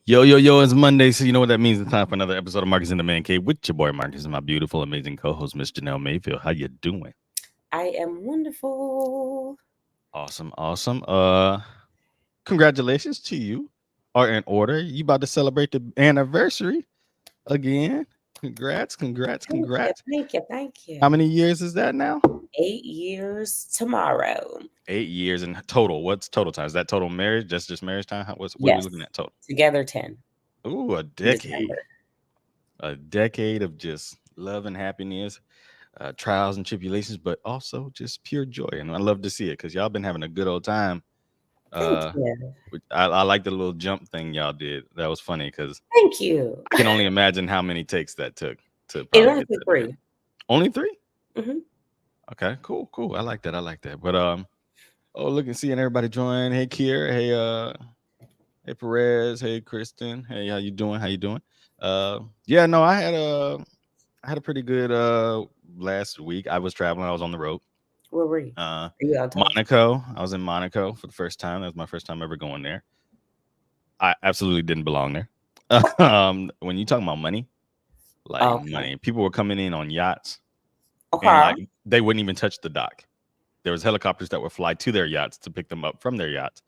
Yo, yo, yo, it's Monday, so you know what that means. It's time for another episode of Marcus in the Man Cave with your boy Marcus and my beautiful, amazing co-host, Miss Janelle Mayfield. How you doing? I am wonderful. Awesome, awesome. Congratulations to you. Are in order. You about to celebrate the anniversary again. Congrats, congrats, Thank you, congrats. thank you, thank you. How many years is that now? 8 years tomorrow. 8 years in total. What's total time? Is that total marriage? That's just marriage time? What are we Yes, looking at total? together 10 Ooh, a in decade. December. A decade of just love and happiness, trials and tribulations, but also just pure joy. And I love to see it because y'all been having a good old time. Thank Uh, you, I like the little jump thing y'all did. That was funny because thank you. I can only imagine how many takes that took to It probably only get took that together. 3. Only three? Mm-hmm. Okay, cool, cool. I like that. I like that. But oh, look and seeing everybody join. Hey, Kier. Hey, hey, Perez. Hey, Kristen. Hey, how you doing? How you doing? Yeah, no, I had a pretty good last week. I was traveling. I was on the road. Where were you? Uh, Are you out of town? Monaco. I was in Monaco for the first time. That was my first time ever going there. I absolutely didn't belong there. When you talk about money, like Okay. money, people were coming in on yachts and Okay. like they wouldn't even touch the dock. There was helicopters that would fly to their yachts to pick them up from their yachts,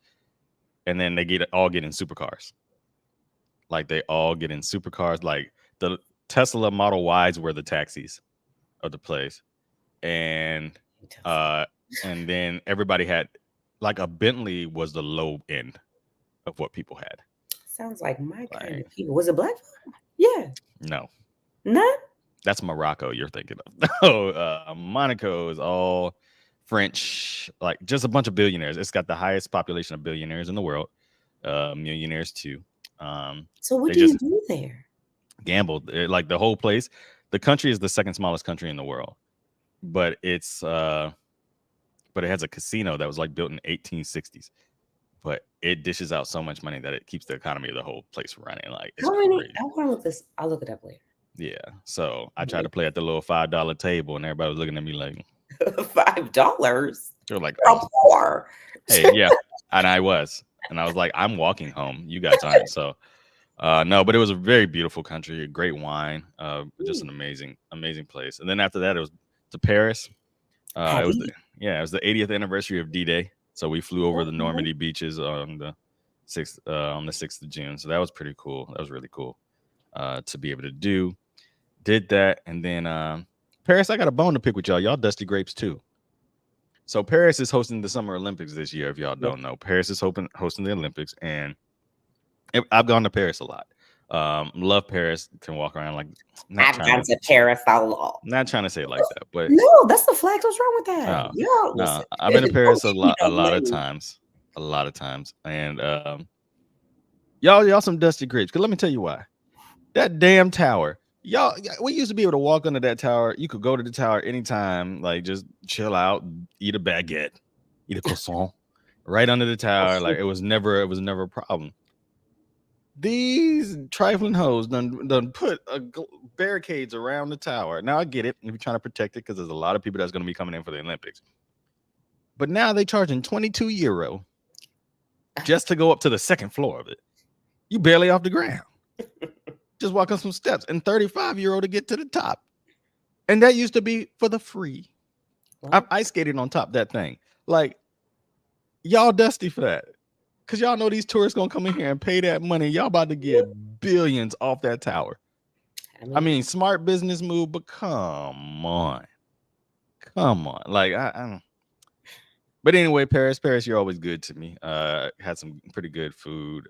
and then they get in supercars. Like they all get in supercars. Like the Tesla Model Ys were the taxis of the place, and uh, and then everybody had like a Bentley was the low end of what people had. Sounds like my kind Like of people. Was it black? Yeah. no, None? that's Morocco you're thinking of. No, Monaco is all French, like just a bunch of billionaires. It's got the highest population of billionaires in the world, millionaires too. So what They do you just do there? gambled. Like the whole place. The country is the second smallest country in the world, but but it has a casino that was like built in 1860s. But it dishes out so much money that it keeps the economy of the whole place running. Like it's How many? crazy. I want to look this. I'll look it up later. Yeah. So I tried Mhm. to play at the little $5 table, and everybody was looking at me like $5. they were like, You're poor. "Hey, yeah," and I was like, "I'm walking home. You guys aren't." So, no, but it was a very beautiful country, great wine, just Mm. an amazing, amazing place. And then after that, it was to Paris. It was Patty. it was the 80th anniversary of D-Day. So we flew over the Okay. Normandy beaches on the 6th of June. So that was pretty cool. That was really cool to be able to do. Did that, and then Paris. I got a bone to pick with y'all. Y'all dusty grapes too. So Paris is hosting the Summer Olympics this year. If y'all Yeah. don't know, Paris is hosting the Olympics, and I've gone to Paris a lot. Love Paris. Can walk around like not I've trying gone to to Paris a lot. not trying to say it like that, but No, that's the flag. What's wrong with that? oh Yeah, no, listen. I've been to Oh, Paris you a know lot of me. times, and y'all some dusty grapes. Cause let me tell you why. That damn tower. We used to be able to walk under that tower. You could go to the tower anytime, like just chill out, eat a baguette, eat a croissant, right under the tower. Like it was never a problem. These trifling hoes done put barricades around the tower. Now I get it if you're trying to protect it because there's a lot of people that's going to be coming in for the Olympics. But now they charging €22 just to go up to the second floor of it. You barely off the ground. Just walk on some steps and €35 to get to the top. And that used to be for the free. I've Well, ice skated on top of that thing. Like, y'all dusty for that. Cause y'all know these tourists gonna come in here and pay that money. Y'all about to get billions off that tower. I I mean, mean, smart business move, but come on. Come on. Like I don't. But anyway, Paris, you're always good to me. Had some pretty good food.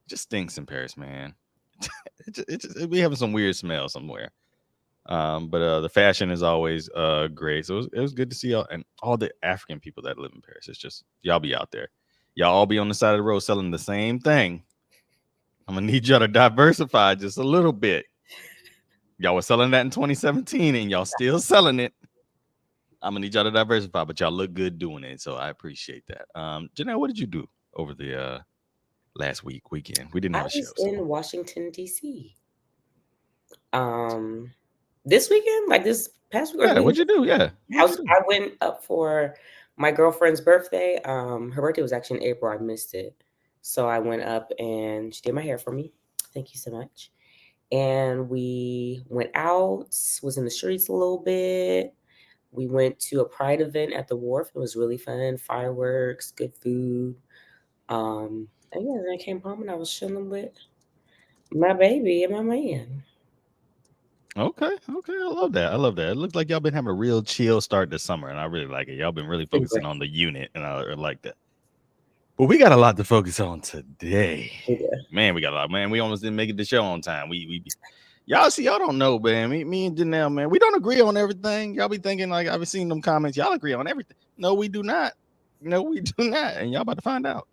Just stinks in Paris, man. It we having some weird smell somewhere. But the fashion is always great. So it was good to see y'all and all the African people that live in Paris. It's just y'all be out there. Y'all all be on the side of the road selling the same thing. I'm gonna need y'all to diversify just a little bit. Y'all was selling that in 2017 and y'all still selling it. I'm gonna need y'all to diversify, but y'all look good doing it. So I appreciate that. Janelle, what did you do over the last weekend? We didn't I have a show, was so in Washington D.C. Um, this weekend, like this past week or the yeah, weekend, what'd you do? Yeah, what'd you do? I went up for my girlfriend's birthday. Her birthday was actually in April. I missed it, So I went up and she did my hair for me. Thank you so much. And we went out, was in the streets a little bit. We went to a pride event at the wharf. It was really fun. Fireworks, good food. And yeah, then I came home and I was chilling with my baby and my man. Okay, I love that. I love that. It looks like y'all been having a real chill start this summer, and I really like it. Y'all been really Been focusing great. on the unit, and I like that. But we got a lot to focus on today. Yeah. Man, we got a lot. Man, we almost didn't make it the show on time. Y'all see, y'all don't know, man. Me and Janelle, man, we don't agree on everything. Y'all be thinking like I've been seeing them comments. Y'all agree on everything. No, we do not. No, we do not. And y'all about to find out.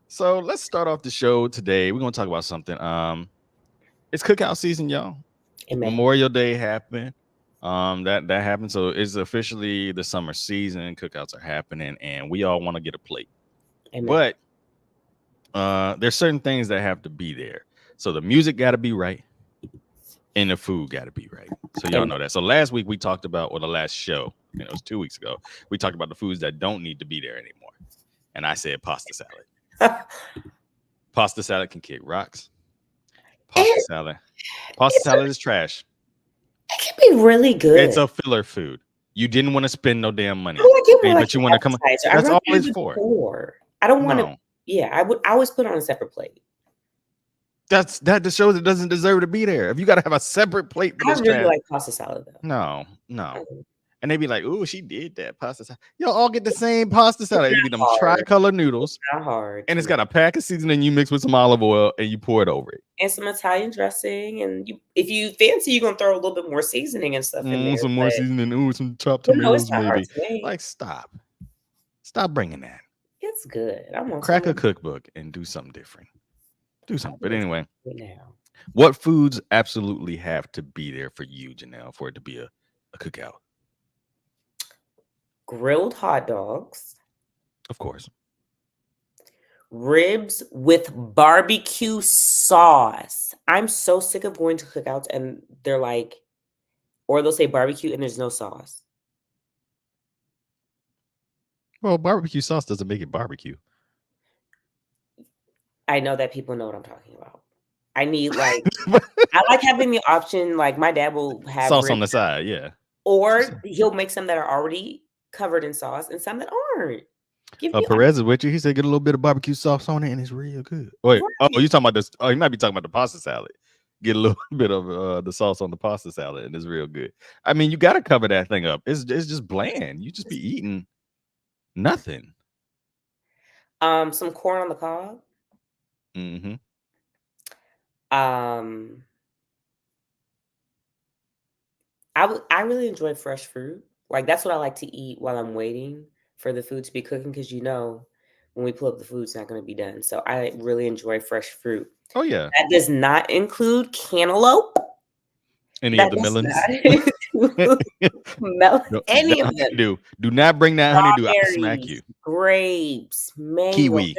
So let's start off the show today. We're gonna talk about something. It's cookout season, y'all. Amen. Memorial Day happened. That happened. So it's officially the summer season. Cookouts are happening, and we all want to get a plate. Amen. But there's certain things that have to be there. So the music got to be right, and the food got to be right. So y'all know that. So last week we talked about, or the last show, it was 2 weeks ago, we talked about the foods that don't need to be there anymore. And I said pasta salad. Pasta salad can kick rocks. Pasta salad is trash. It can be really good. It's a filler food. You didn't want to spend no damn money. But you want to come. That's all it's for. I don't want to. Yeah, I always put it on a separate plate. That just shows it doesn't deserve to be there. If you got to have a separate plate for this, I really like pasta salad though. No. And they be like, "Ooh, she did that pasta salad." Y'all all get the same pasta salad. You get them tricolor noodles. It's not hard. And it's got a pack of seasoning you mix with some olive oil and you pour it over it. And some Italian dressing. And if you fancy, you're gonna throw a little bit more seasoning and stuff in there. Some more seasoning. Ooh, some chopped tomatoes maybe. Like, stop bringing that. It's good. Crack a cookbook and do something different. Do something. But anyway, what foods absolutely have to be there for you, Janelle, for it to be a cookout? Grilled hot dogs. Of course. Ribs with barbecue sauce. I'm so sick of going to cookouts and they're like, or they'll say barbecue and there's no sauce. Well, barbecue sauce doesn't make it barbecue. I know that people know what I'm talking about. I need I like having the option, like my dad will have sauce on the side, yeah. Or he'll make some that are already covered in sauce and some that aren't. Perez is with you. He said get a little bit of barbecue sauce on it and it's real good. Wait, you talking about this? Oh, you might be talking about the pasta salad. Get a little bit of the sauce on the pasta salad and it's real good. I mean, you got to cover that thing up. It's just bland. You just be eating nothing. Some corn on the cob. Mm-hmm. I really enjoy fresh fruit. Like that's what I like to eat while I'm waiting for the food to be cooking, because when we pull up the food, it's not going to be done. So I really enjoy fresh fruit. Oh yeah. That does not include cantaloupe. Any of the melons? Any of them. Do not bring that honeydew. I'll smack you. Grapes, mango. Kiwi.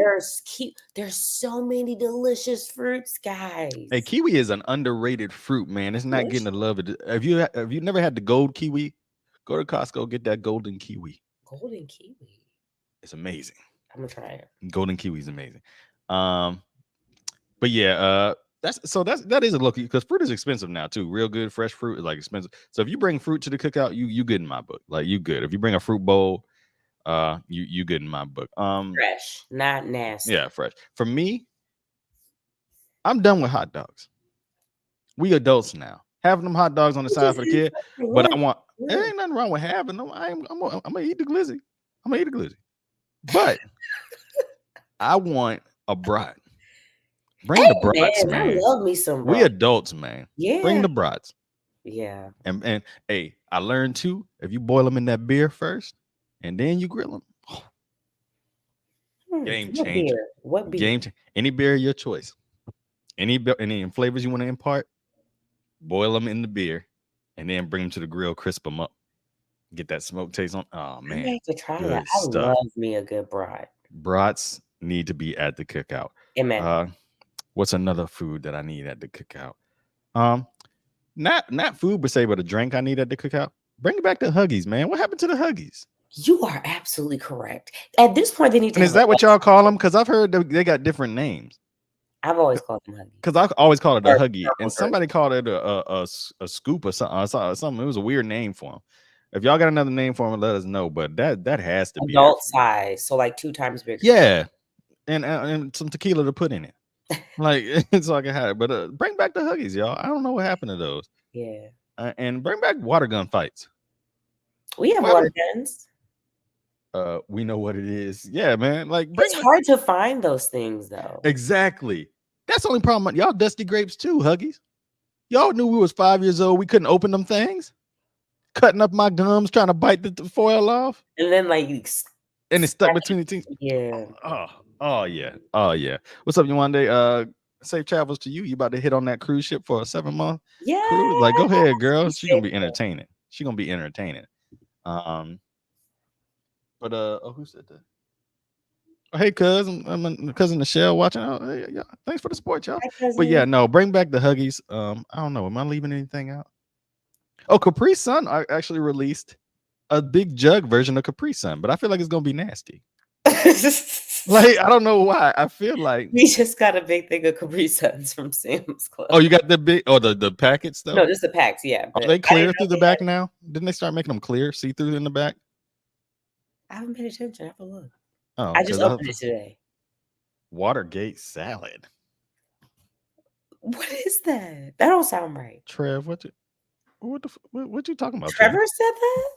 There's so many delicious fruits, guys. Hey, kiwi is an underrated fruit, man. It's not getting the love. Have you never had the gold kiwi? Go to Costco, get that golden kiwi. Golden kiwi. It's amazing. I'm gonna try it. Golden kiwi is amazing. But yeah, that is a look, because fruit is expensive now too. Real good fresh fruit is like expensive. So if you bring fruit to the cookout, you good in my book. Like you good. If you bring a fruit bowl, you good in my book. Fresh, not nasty. Yeah, fresh. For me, I'm done with hot dogs. We adults now. Having them hot dogs on the side for the kid, but there ain't nothing wrong with having them. I'm gonna eat the glizzy. But I want a brat. Bring the brats, man. I love me some brats. We adults, man. Yeah. Bring the brats. Yeah. And hey, I learned too, if you boil them in that beer first and then you grill them, game changer. What beer? Any beer your choice. Any flavors you want to impart, boil them in the beer and then bring them to the grill, crisp them up. Get that smoke taste on. Oh man. I have to try that. I love me a good brat. Brats need to be at the cookout. Amen. What's another food that I need at the cookout? Not food per se, but a drink I need at the cookout. Bring back the Huggies, man. What happened to the Huggies? You are absolutely correct. At this point, they need to And have is a that what y'all website. call them? Because I've heard they got different names. I've always called them Huggies Because I always called it a or Huggy, Purple and Jerky. somebody called it a scoop or something. It was a weird name for them. If y'all got another name for them, let us know. But that has to be it. Adult size, so like 2 times bigger. Yeah, and some tequila to put in it, like so I can have it. But bring back the Huggies, y'all. I don't know what happened to those. Yeah. And bring back water gun fights. We have What water happened? guns. We know what it is. Yeah, man. Like bring It's back hard to find those things though. exactly. That's the only problem. Y'all dusty grapes too, Huggies. Y'all knew we was 5 years old. We couldn't open them things. Cutting up my gums, trying to bite the foil off, And then like and it's stuck between the teeth. yeah. Oh yeah. Oh yeah. What's up, Yewande? Safe travels to you. You about to hit on that cruise ship for a 7-month Yeah. cruise? Like, go ahead, girl. Be She gonna safe be there. entertaining. She gonna be entertaining. But who said that? Oh, hey, cousin, I'm cousin Michelle watching. Oh, hey, yeah, thanks for the support, y'all. Hi, But yeah, cousin. no, bring back the Huggies. I don't know. Am I leaving anything out? Oh, Capri Sun actually released a big jug version of Capri Sun, but I feel like it's gonna be nasty. Like, I don't know why. I feel like We just got a big thing of Capri Suns from Sam's Club. oh, you got the big the packets though? No, just the packs, yeah. Are But they I didn't clear know through the they back had. now? Didn't they start making them clear, see through in the back? I haven't paid attention. I have to look. Oh, I just because opened it today. Watergate salad. What is that? That don't sound right. Trev, what you talking about? Trevor said that?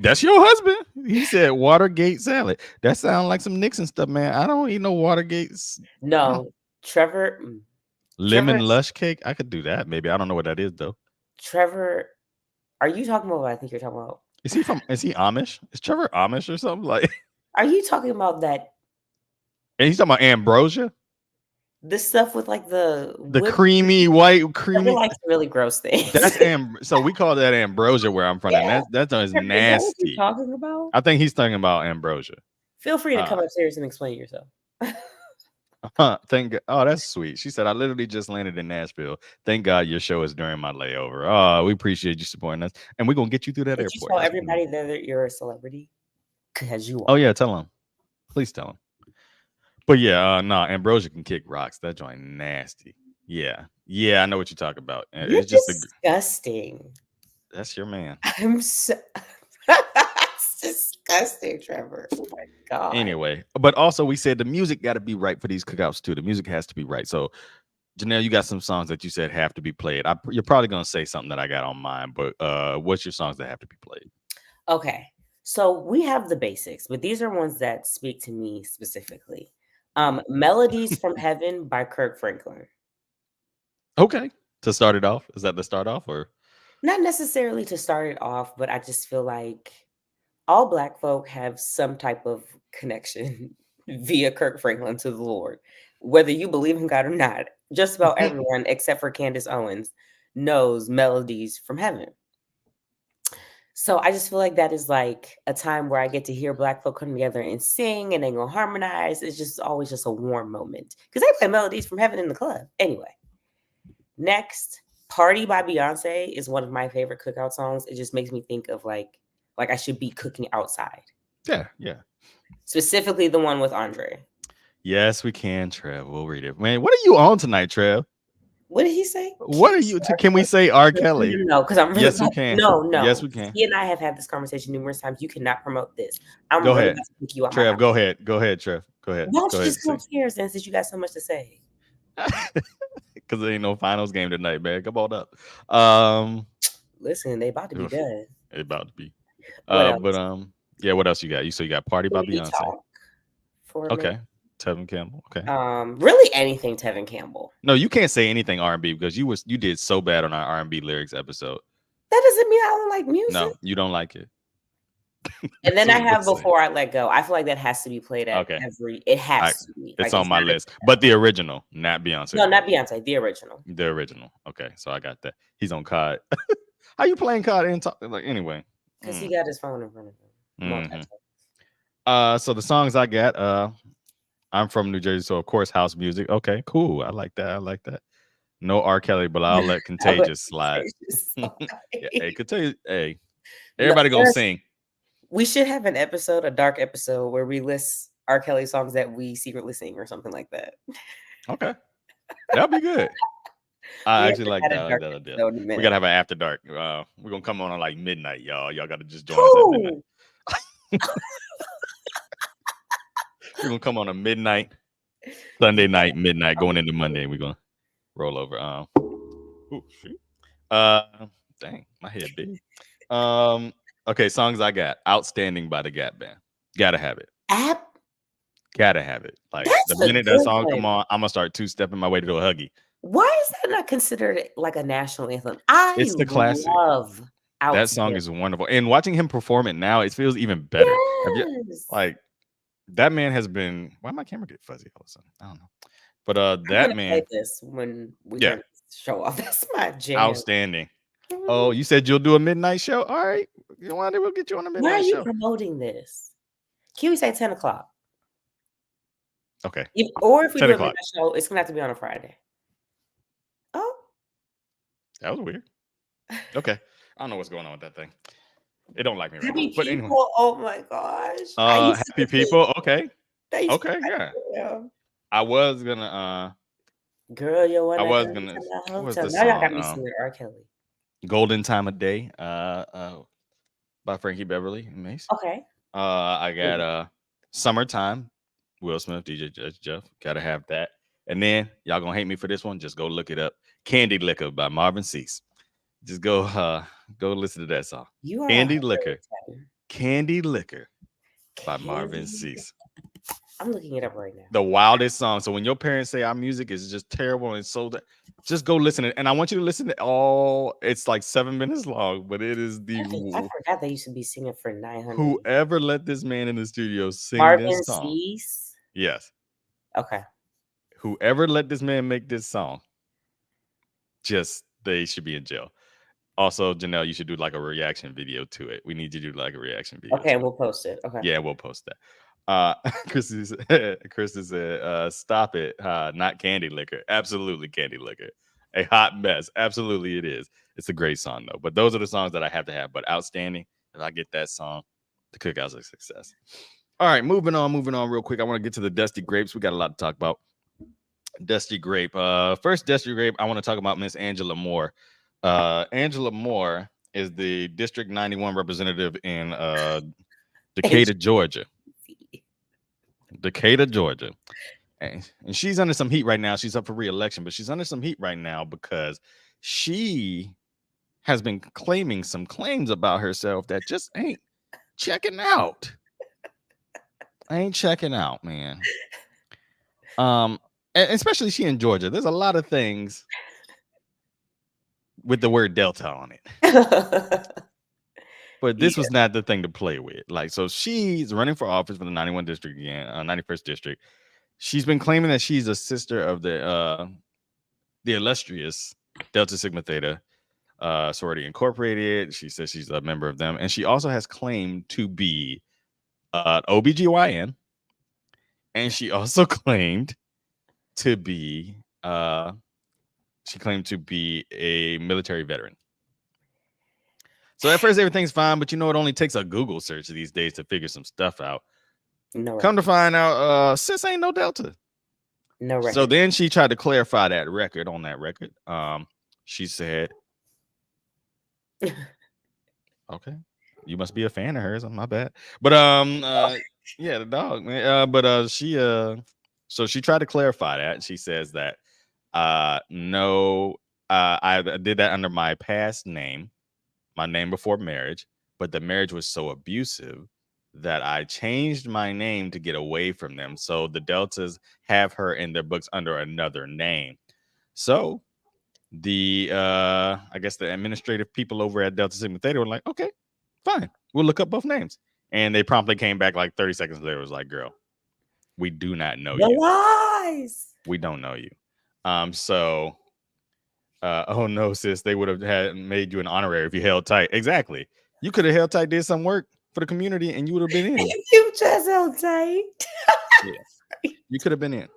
That's your husband. He said Watergate salad. That sounds like some Nixon stuff, man. I don't eat no Watergates. No. Trevor. Lemon Trevor's- lush cake. I could do that. Maybe I don't know what that is though. Trevor, are you talking about what I think you're talking about? Is he Amish? Is Trevor Amish or something like? Are you talking about that? And he's talking about ambrosia, This stuff with like the creamy white Trevor creamy. likes really gross things. That's so we call that ambrosia where I'm from, Yeah. and that's Is that what nasty. you're talking about? I think he's talking about ambrosia. Feel free to come upstairs and explain yourself. Thank God. Oh, that's sweet. She said, I literally just landed in Nashville. Thank God your show is during my layover. Oh, we appreciate you supporting us. And we're going to get you through that Did airport. you tell everybody that you're a celebrity? Because you are. Oh, yeah. Tell them. Please tell them. But yeah, no, ambrosia can kick rocks. That joint nasty. Yeah. Yeah, I know what you're talking about. You're It's just disgusting. that's your man. I'm so it's disgusting, Trevor. Oh my God. Anyway, but also we said the music got to be right for these cookouts too. The music has to be right. So Janelle, you got some songs that you said have to be played. You're probably gonna say something that I got on mine, but what's your songs that have to be played? Okay, so we have the basics, but these are ones that speak to me specifically. Melodies from Heaven by Kirk Franklin. Okay, to start it off, is that the start off or Not necessarily to start it off, but I just feel like all Black folk have some type of connection via Kirk Franklin to the Lord. Whether you believe in God or not, just about everyone except for Candace Owens knows melodies from heaven. So I just feel like that is like a time where I get to hear Black folk come together and sing and they go harmonize. It's just always just a warm moment because they play melodies from heaven in the club. Anyway, next, Party by Beyonce is one of my favorite cookout songs. It just makes me think of like I should be cooking outside. yeah. Specifically the one with Andre. Yes, we can, Trev. We'll read it. Man, what are you on tonight, Trev? What did he say? What are you? Can we say R. Kelly? No, because I'm really Yes, we can. No. Yes, we can. He and I have had this conversation numerous times. You cannot promote this. I'm Go really ahead. about to pick you up. Trev, go ahead. Go ahead, Trev. Go ahead. Why don't Go you ahead. just come upstairs then since you got so much to say? Because there ain't no finals game tonight, man. Come on up. Listen, they about to be done. It about to be. What But yeah, what else you got? You got Party by Can we Beyonce. talk for a Okay. minute? Tevin Campbell. Okay. Really anything Tevin Campbell. No, you can't say anything R&B because you did so bad on our R&B lyrics episode. That doesn't mean I don't like music. No, you don't like it. And then I have Say. Before I Let Go. I feel like that has to be played at every. It has to be. It's like, on my list, but the original, not Beyonce. No, not Beyonce. The original. The original. Okay, so I got that. He's on COD. How you playing COD and talk like anyway? Because he got his phone in front of him. Mm-hmm. So the songs I got, I'm from New Jersey, so of course house music. Okay, cool. I like that. No R. Kelly, but I'll let Contagious slide. Hey, Contagious. Hey, everybody gonna sing. We should have an episode, a dark episode, where we list R. Kelly songs that we secretly sing or something like that. Okay, that'll be good. I We actually haven't like had a that. I like dark that idea. episode in a We minute. gotta have an after dark. We're gonna come on like midnight, y'all. Y'all gotta just join us at midnight. Ooh. We're gonna come on a midnight, Sunday night, midnight, going into Monday. We're gonna roll over. Ooh, shoot. Dang, my head big. Okay, songs I got. Outstanding by the Gap Band. Gotta have it. App? Gotta have it. Like That's the a minute that good song one. come on, I'm gonna start two-stepping my way to a Huggy. Why is that not considered like a national anthem? It's the classic. Love That song Outstanding. is wonderful. And watching him perform it now, it feels even better. Have you- Yes. like that man has been. Why my camera get fuzzy all of a sudden? I don't know. But I'm that gonna man, play this when we Yeah. turn this show off. That's my jam. outstanding. Oh, you said you'll do a midnight show? All right. You want to? We'll get you on a Why are midnight you show. promoting this? Can we say 10 o'clock? Okay. Or if we 10 do a o'clock. midnight show, it's gonna have to be on a Friday. Oh, That was weird. Okay. I don't know what's going on with that thing. It don't like me right happy now. But people! anyway. Oh my gosh! I used to Happy think people. Okay. they used to Okay. like Yeah. them. I was gonna. Girl, you wanna I was come gonna. to the What was hotel? the Now y'all got me song? singing R. Kelly. Golden Time of Day. By Frankie Beverly and Mace. Okay. I got Summertime. Will Smith, DJ Judge Jeff. Gotta have that. And then y'all gonna hate me for this one. Just go look it up. Candy Liquor by Marvin Cease. Just go listen to that song. You are Candy Liquor. Candy Liquor by Marvin Candy Cease. I'm looking it up right now. The wildest song. So when your parents say our music is just terrible and so that, just go listen to it. And I want you to listen to all. It's like 7 minutes long, but it is I forgot they used to be singing for 900. whoever let this man in the studio sing Marvin this song. Cease? Yes. Okay. Whoever let this man make this song, just they should be in jail. Also, Janelle, you should do like a reaction video to it. We need you to do like a reaction video. Okay, we'll post it. Okay. Yeah, we'll post that. Chris said, stop it. Not Candy Liquor. Absolutely Candy Liquor. A hot mess. Absolutely it is. It's a great song though. But those are the songs that I have to have. But Outstanding, if I get that song, the cookout's a success. All right, moving on real quick. I want to get to the Dusty Grapes. We got a lot to talk about. Dusty Grape. First Dusty Grape, I want to talk about Miss Angela Moore. Angela Moore is the District 91 representative in Decatur, Georgia. Decatur, Georgia. And she's under some heat right now. She's up for re-election, but she's under some heat right now because she has been claiming some claims about herself that just ain't checking out. Ain't checking out, man. Especially she in Georgia. There's a lot of things with the word Delta on it. But this was not the thing to play with. Like, so she's running for office for the 91 district again, 91st district. She's been claiming that she's a sister of the illustrious Delta Sigma Theta Sorority Incorporated. She says she's a member of them. And she also has claimed to be OBGYN. And she also claimed to be a military veteran. So at first everything's fine, but it only takes a Google search these days to figure some stuff out. No. Come to find out, sis ain't no Delta. No record. So then she tried to clarify that record. On that record, she said, "Okay, you must be a fan of hers. I'm my bad." But yeah, the dog, man. So she tried to clarify that. She says that, no, I did that under my past name. My name before marriage, but the marriage was so abusive that I changed my name to get away from them. So the Deltas have her in their books under another name. So the I guess the administrative people over at Delta Sigma Theta were like, okay, fine, we'll look up both names. And they promptly came back like 30 seconds later. It was like, girl, we do not know you. Lies. We don't know you. Oh no, sis, they would have made you an honorary if you held tight. Exactly. You could have held tight, did some work for the community, and you would have been in. You just held tight. Yeah. You could have been in.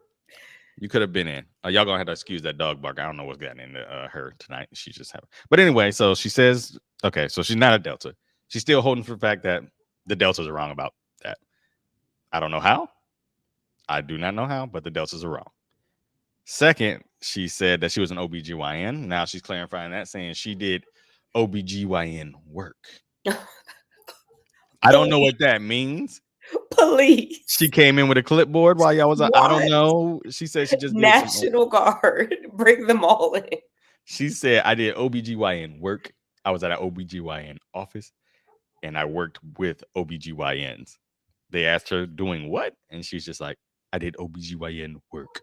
You could have been in. Y'all gonna have to excuse that dog bark. I don't know what's gotten into her tonight. She just having. But anyway, so she says, okay, so she's not a Delta. She's still holding for the fact that The Deltas are wrong about that. I don't know how. I do not know how, but the Deltas are wrong. Second, she said that she was an OBGYN. Now she's clarifying that, saying she did OBGYN work. I don't know what that means. Police. She came in with a clipboard while y'all was I don't What? know. She said she just did some. National Guard. Bring them all in. She said I did OBGYN work. I was at an OBGYN office and I worked with OBGYNs. They asked her doing what? And she's just like, I did OBGYN work.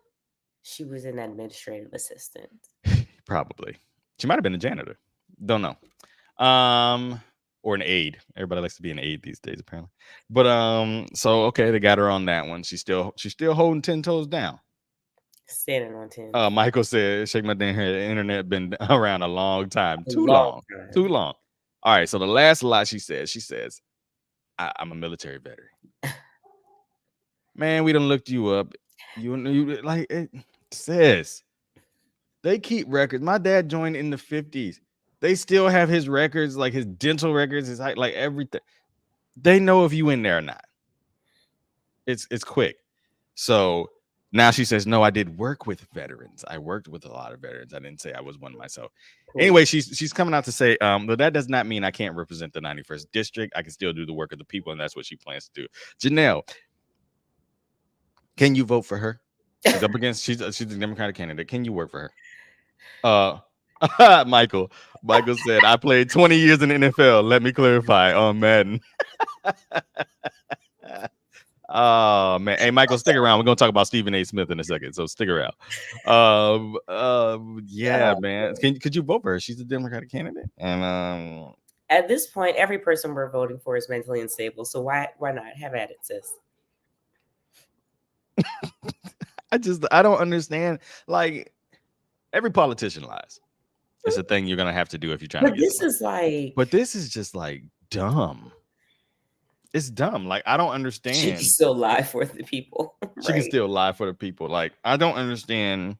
She was an administrative assistant. Probably. She might have been a janitor. Don't know. Or an aide. Everybody likes to be an aide these days, apparently. But so okay, they got her on that one. She's still holding 10 toes down. Standing on 10. Michael said, shake my damn hair. The internet been around a long time. Too long. Too long. All right. So the last lie she says, I'm a military veteran. Man, we done looked you up. You like it says they keep records. My dad joined in the 50s. They still have his records, like his dental records, his like everything. They know if you in there or not. It's quick. So now she says, no, I did work with veterans. I worked with a lot of veterans. I didn't say I was one myself. Cool. Anyway, she's coming out to say, but that does not mean I can't represent the 91st district. I can still do the work of the people, and that's what she plans to do. Janelle, can you vote for her? She's up against she's a Democratic candidate. Can you work for her? Michael said, I played 20 years in the NFL. Let me clarify on Madden. Oh man. Hey Michael, stick around. We're gonna talk about Stephen A. Smith in a second. So stick around. Yeah, man. Could you vote for her? She's a Democratic candidate. And at this point, every person we're voting for is mentally unstable. So why not? Have at it, sis. I don't understand. Like every politician lies. It's a thing you're gonna have to do if you're trying to get somebody. But this is just like dumb. It's dumb. Like I don't understand. She can still lie for the people. She can still lie for the people. Like I don't understand.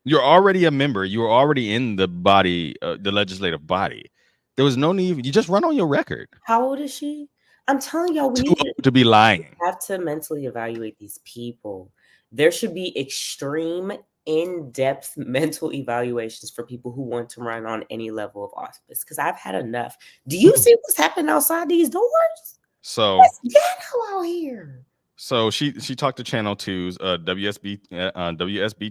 You're already a member. You're already in the body, the legislative body. There was no need. You just run on your record. How old is she? I'm telling y'all, we need to be lying. We have to mentally evaluate these people. There should be extreme, in-depth mental evaluations for people who want to run on any level of office. Because I've had enough. Do you see what's happening outside these doors? So it's ghetto out here. So she talked to Channel 2's WSB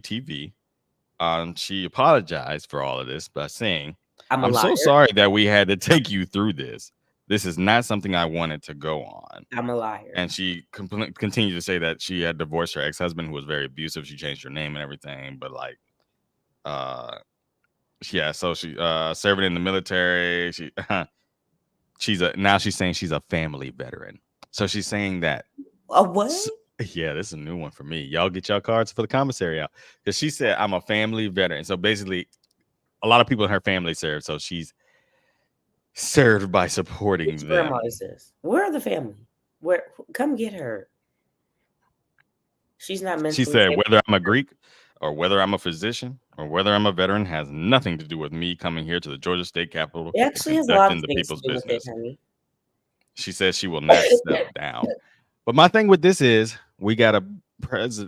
TV. She apologized for all of this by saying, I'm so sorry that we had to take you through this. This is not something I wanted to go on. I'm a liar. And she continued to say that she had divorced her ex-husband who was very abusive. She changed her name and everything. But like, yeah, so she serving in the military. Now she's saying she's a family veteran. So she's saying that. A what? Yeah, this is a new one for me. Y'all get y'all cards for the commissary out. Because she said, I'm a family veteran. So basically, a lot of people in her family serve. So she's served by supporting them. Grandma is this? Where are the family? Where? Come get her. She's not mentally. She said, whether I'm a Greek or whether I'm a physician or whether I'm a veteran has nothing to do with me coming here to the Georgia State Capitol. It actually has a lot of things to do with it, honey. She says she will not step down. But my thing with this is we got a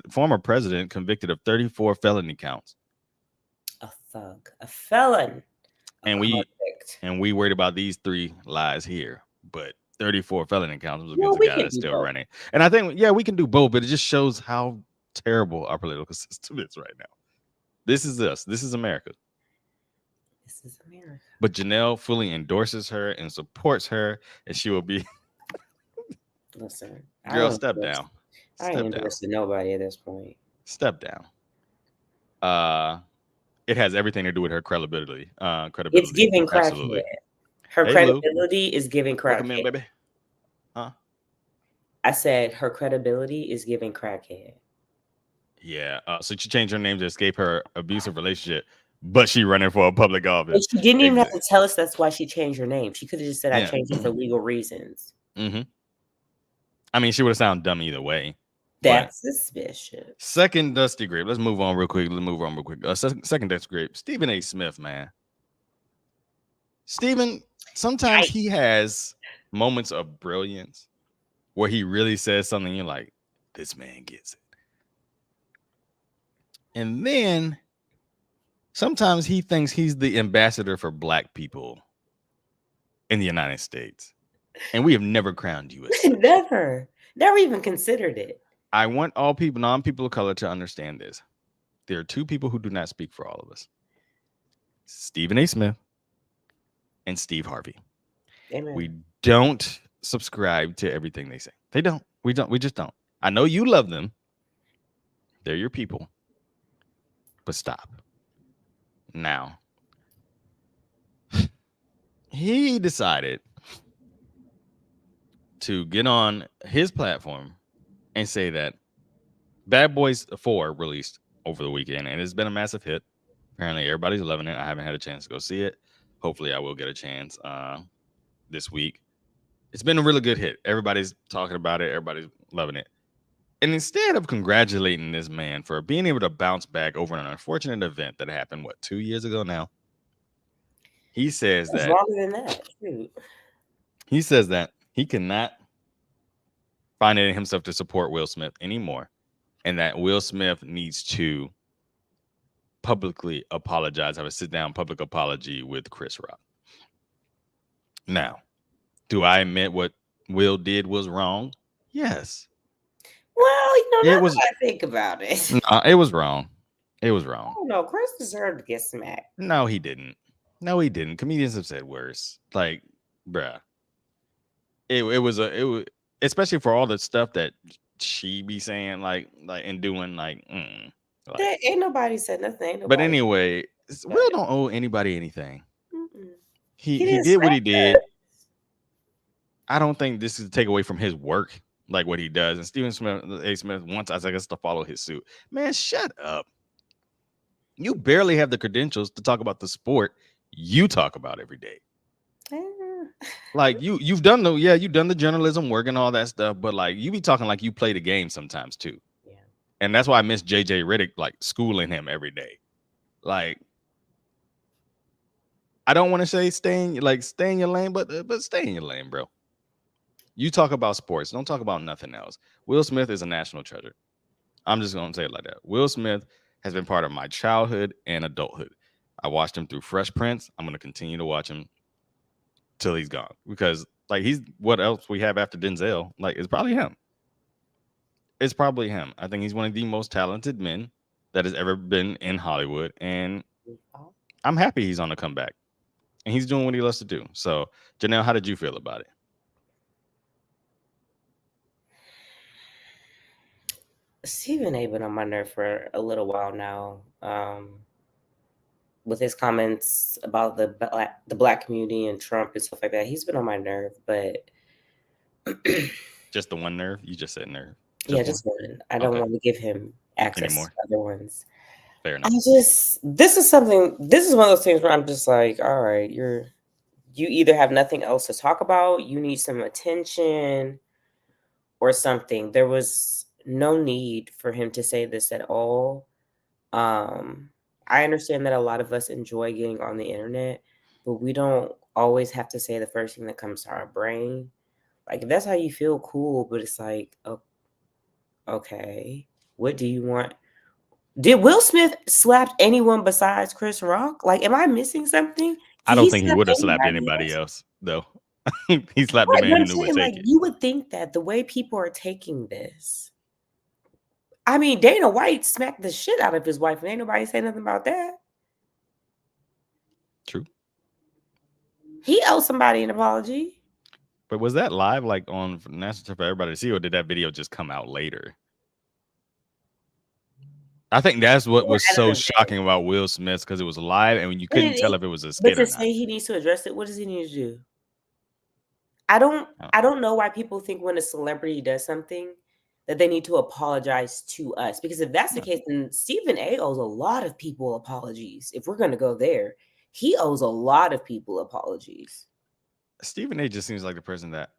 former president convicted of 34 felony counts. A thug, a felon. And we worried about these 3 lies here, but 34 felony counts was against a guy that's still running. And I think, yeah, we can do both, but it just shows how terrible our political system is right now. This is us. This is America. This is America. But Janelle fully endorses her and supports her, and she will be. Listen, girl, step down. I ain't endorsing nobody at this point. Step down. It has everything to do with her credibility. Credibility. It's giving crackhead. Her credibility is giving crackhead. Baby. Huh? I said her credibility is giving crackhead. Yeah. So she changed her name to escape her abusive relationship, but she running for a public office. But she didn't even have to tell us that's why she changed her name. She could have just said, I changed it for legal reasons. Mm-hmm. I mean, she would have sounded dumb either way. That's suspicious. Second Dusty Grape. Let's move on real quick. Second Dusty Grape. Stephen A. Smith, man. Stephen, sometimes he has moments of brilliance, where he really says something, you're like, this man gets it. And then sometimes he thinks he's the ambassador for black people in the United States. And we have never crowned you as such. Never even considered it. I want all people, non-people of color, to understand this. There are two people who do not speak for all of us. Stephen A. Smith and Steve Harvey. Amen. We don't subscribe to everything they say. They don't. We just don't. I know you love them. They're your people. But stop. Now, he decided to get on his platform and say that Bad Boys 4 released over the weekend, and it's been a massive hit. Apparently, everybody's loving it. I haven't had a chance to go see it. Hopefully, I will get a chance this week. It's been a really good hit. Everybody's talking about it. Everybody's loving it. And instead of congratulating this man for being able to bounce back over an unfortunate event that happened, 2 years ago now, he says that longer than that. Shoot. He says that he cannot find it in himself to support Will Smith anymore, and that Will Smith needs to publicly apologize, have a sit-down public apology with Chris Rock. Now, do I admit what Will did was wrong? Yes. Well, now that I think about it. No, it was wrong. It was wrong. Oh, no, Chris deserved to get smacked. No, he didn't. No, he didn't. Comedians have said worse. Like, bruh. It was especially for all the stuff that she be saying, like and doing, ain't nobody said nothing. But anyway, Will don't owe anybody anything. He did what he did. I don't think this is to take away from his work, like what he does. And Stephen A. Smith wants us, I guess, to follow his suit. Man, shut up. You barely have the credentials to talk about the sport you talk about every day. Like you've done the journalism work and all that stuff, but like you be talking like you play the game sometimes too. Yeah. And that's why I miss JJ Redick, like schooling him every day. Like, I don't want to say stay in your lane, but stay in your lane, bro. You talk about sports, don't talk about nothing else. Will Smith is a national treasure. I'm just gonna say it like that. Will Smith has been part of my childhood and adulthood. I watched him through Fresh Prince. I'm gonna continue to watch him till he's gone, because like he's what else we have after Denzel. Like, it's probably him. It's probably him. I think he's one of the most talented men that has ever been in Hollywood, and I'm happy he's on the comeback and he's doing what he loves to do. So, Janelle, how did you feel about it? Stephen A. been on my nerve for a little while now. With his comments about the black community and Trump and stuff like that, he's been on my nerve. But just the one nerve? You just said nerve. Just one. I don't want to give him access anymore to other ones. Fair enough. This is one of those things where I'm just like, all right, you either have nothing else to talk about, you need some attention or something. There was no need for him to say this at all. I understand that a lot of us enjoy getting on the internet, but we don't always have to say the first thing that comes to our brain. Like, if that's how you feel, cool, but it's like, oh, okay, what do you want? Did Will Smith slap anyone besides Chris Rock? Like, am I missing something? I don't think he would have slapped anybody else, though. He slapped the man who knew would take it. You would think that the way people are taking this, I mean, Dana White smacked the shit out of his wife, and ain't nobody say nothing about that. True. He owes somebody an apology. But was that live, like on national for everybody to see, or did that video just come out later? I think that's what was so shocking about Will Smith, because it was live and when you couldn't tell if it was a skit or not. But to say he needs to address it, what does he need to do? I don't know why people think when a celebrity does something that they need to apologize to us. Because if that's the case, then Stephen A. owes a lot of people apologies. If we're going to go there, he owes a lot of people apologies. Stephen A. just seems like the person that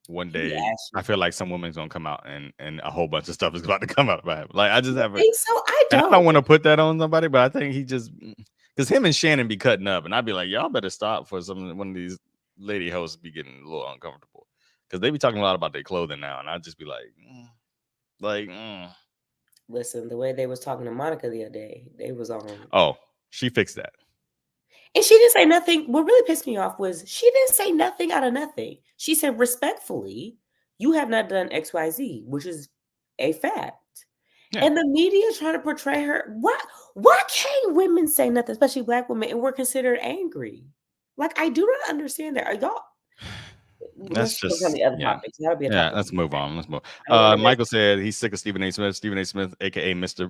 one day I feel like some woman's going to come out and a whole bunch of stuff is about to come out about him. Like, I just have I don't want to put that on somebody, but I think he just, because him and Shannon be cutting up, and I'd be like, y'all better stop for one of these lady hosts be getting a little uncomfortable. because they be talking a lot about their clothing now, and I'd just be like, Listen, the way they was talking to Monica the other day, they was on. Oh, she fixed that. And she didn't say nothing. What really pissed me off was she didn't say nothing out of nothing. She said, respectfully, you have not done XYZ, which is a fact. Yeah. And the media trying to portray her. Why can't women say nothing, especially Black women, and we're considered angry? Like, I do not understand that. Are y'all? That's just on the other yeah. topics. That'll be a Yeah, topic. let's move on. Let's move. I don't Michael said he's sick of Stephen A. Smith. Stephen A. Smith, aka Mr.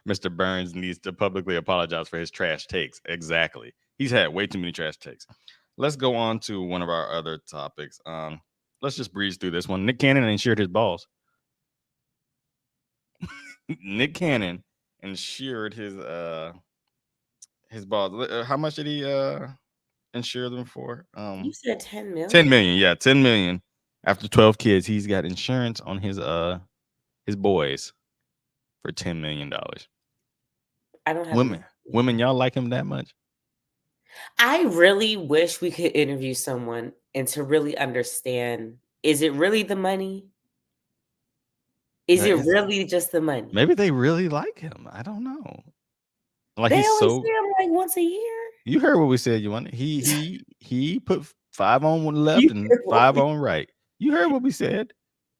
Mr. Burns, needs to publicly apologize for his trash takes. Exactly. He's had way too many trash takes. Let's go on to one of our other topics. Let's just breeze through this one. Nick Cannon insured his balls. Nick Cannon insured his balls. How much did he insure them for? You said 10 million. 10 million, yeah, 10 million. After 12 kids, he's got insurance on his boys for $10 million. I don't have women, y'all like him that much? I really wish we could interview someone and to really understand, is it really the money? Is it really just the money? Maybe they really like him. I don't know. Like, they he's only so see him like once a year. You heard what we said. You want he put 5 on one left and 5 on right. You heard what we said.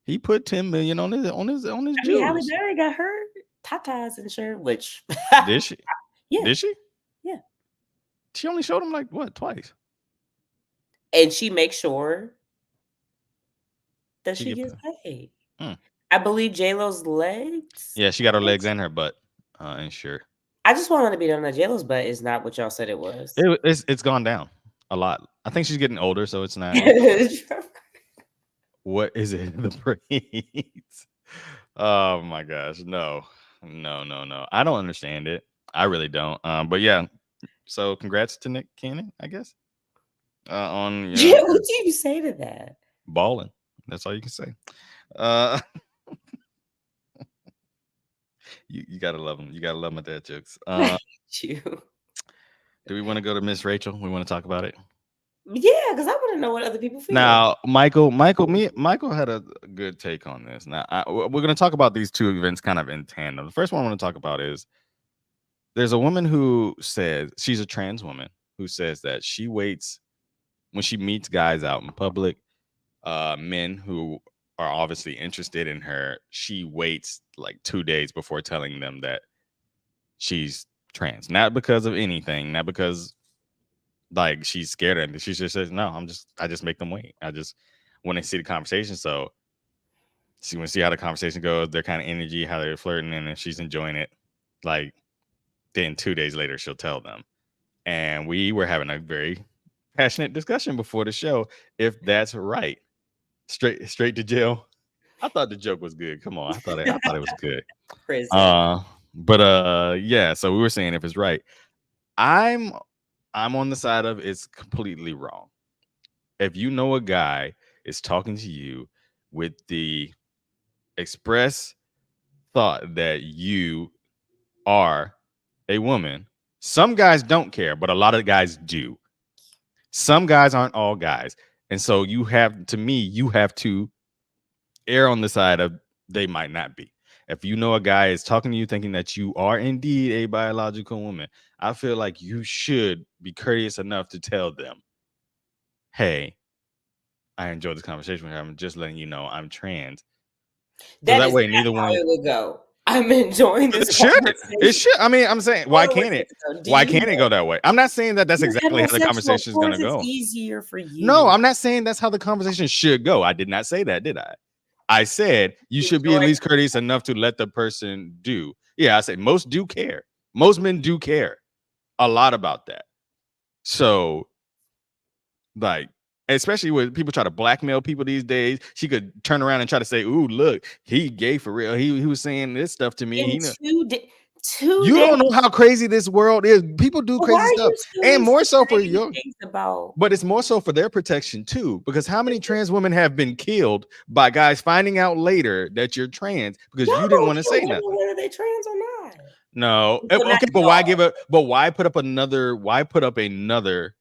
He put 10 million on his jewels. Halle Berry got her tatas insured, which did she? Yeah. Did she? Yeah. She only showed him like what, twice? And she makes sure that she gets paid. I believe J-Lo's legs. Yeah, she got her legs and her butt insured. I just wanted to be done that J-Lo's butt is not what y'all said it was. It's gone down a lot. I think she's getting older, so it's not. What is it? The braids. Oh my gosh. No. I don't understand it. I really don't. But yeah. So congrats to Nick Cannon, I guess. What do you say to that? Balling. That's all you can say. You gotta love them. You gotta love my dad jokes. You. Do we want to go to Miss Rachel? We want to talk about it. Yeah, because I want to know what other people feel. Now, Michael had a good take on this. Now, we're going to talk about these two events kind of in tandem. The first one I want to talk about is there's a woman who says she's a trans woman who says that she waits when she meets guys out in public, men who are obviously interested in her. She waits like 2 days before telling them that she's trans, not because of anything, not because like she's scared of it. She just says, no, I just make them wait. I just want to see the conversation. So she want to see how the conversation goes, their kind of energy, how they're flirting, and if she's enjoying it. Like, then 2 days later, she'll tell them. And we were having a very passionate discussion before the show if that's right. Straight to jail. I thought the joke was good. Come on, I thought it was good. But yeah. So we were saying if it's right. I'm on the side of it's completely wrong. If you know a guy is talking to you with the express thought that you are a woman, some guys don't care, but a lot of guys do. Some guys aren't all guys. And so you have to err on the side of they might not be. If you know a guy is talking to you thinking that you are indeed a biological woman, I feel like you should be courteous enough to tell them, hey, I enjoyed this conversation with her. I'm just letting you know I'm trans. That way neither one would go. I'm enjoying this. It should. I mean, I'm saying, why can't it? Why can't it go that way? I'm not saying that that's exactly how the conversation is going to go. It's easier for you. No, I'm not saying that's how the conversation should go. I did not say that, did I? I said you should be at least courteous enough to let the person do. Yeah, I said most do care. Most men do care a lot about that. So, like, especially when people try to blackmail people these days, she could turn around and try to say, "Ooh, look, he gay for real. He was saying this stuff to me." You don't know how crazy this world is. People do crazy stuff, and more so for you. But it's more so for their protection too, because how many trans women have been killed by guys finding out later that you're trans because you didn't want to say nothing? Whether they trans or not. No, okay, but why give it? But why put up another? Why put up another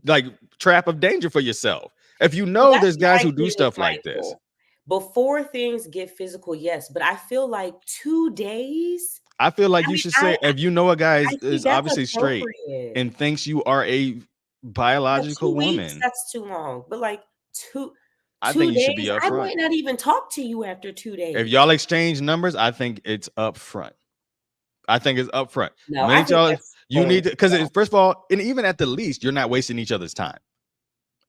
like trap of danger for yourself? If you Well, know that's there's where guys I who do agree with stuff like this. Michael. Before things get physical, yes, but I feel like 2 days, I feel like I you mean, should say if you know a guy I is think that's obviously straight appropriate. and thinks you are a Like biological 2 weeks, woman, that's too long, but like 2 I 2 think you should days, be I upfront. might not even talk to you after 2 If days. y'all exchange numbers, I think it's upfront. I think it's upfront. The No, I minute think y'all, that's you going need to, too because far. first of all, and even at the least, you're not wasting each other's time.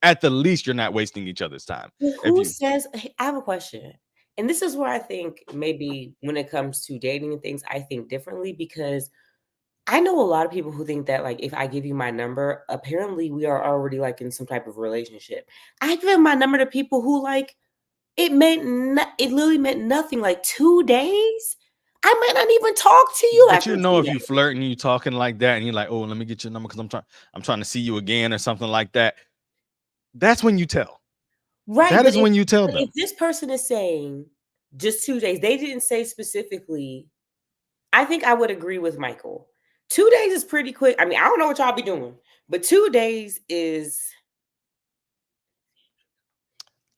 At the least, you're not wasting each other's time. Well, If who you, says I have a question, and this is where I think maybe when it comes to dating and things, I think differently because I know a lot of people who think that, like, if I give you my number, apparently we are already, like, in some type of relationship. I give my number to people who, like, it literally meant nothing, like, 2 days? I might not even talk to you but after you 2 know, if you days. flirting, you talking like that, and you're like, oh, let me get your number because I'm trying to see you again or something like that. That's when you tell. Right, That is when you tell but if them. this person is saying just 2 days, they didn't say specifically, I think I would agree with Michael. 2 days is pretty quick. I mean, I don't know what y'all be doing, but 2 days is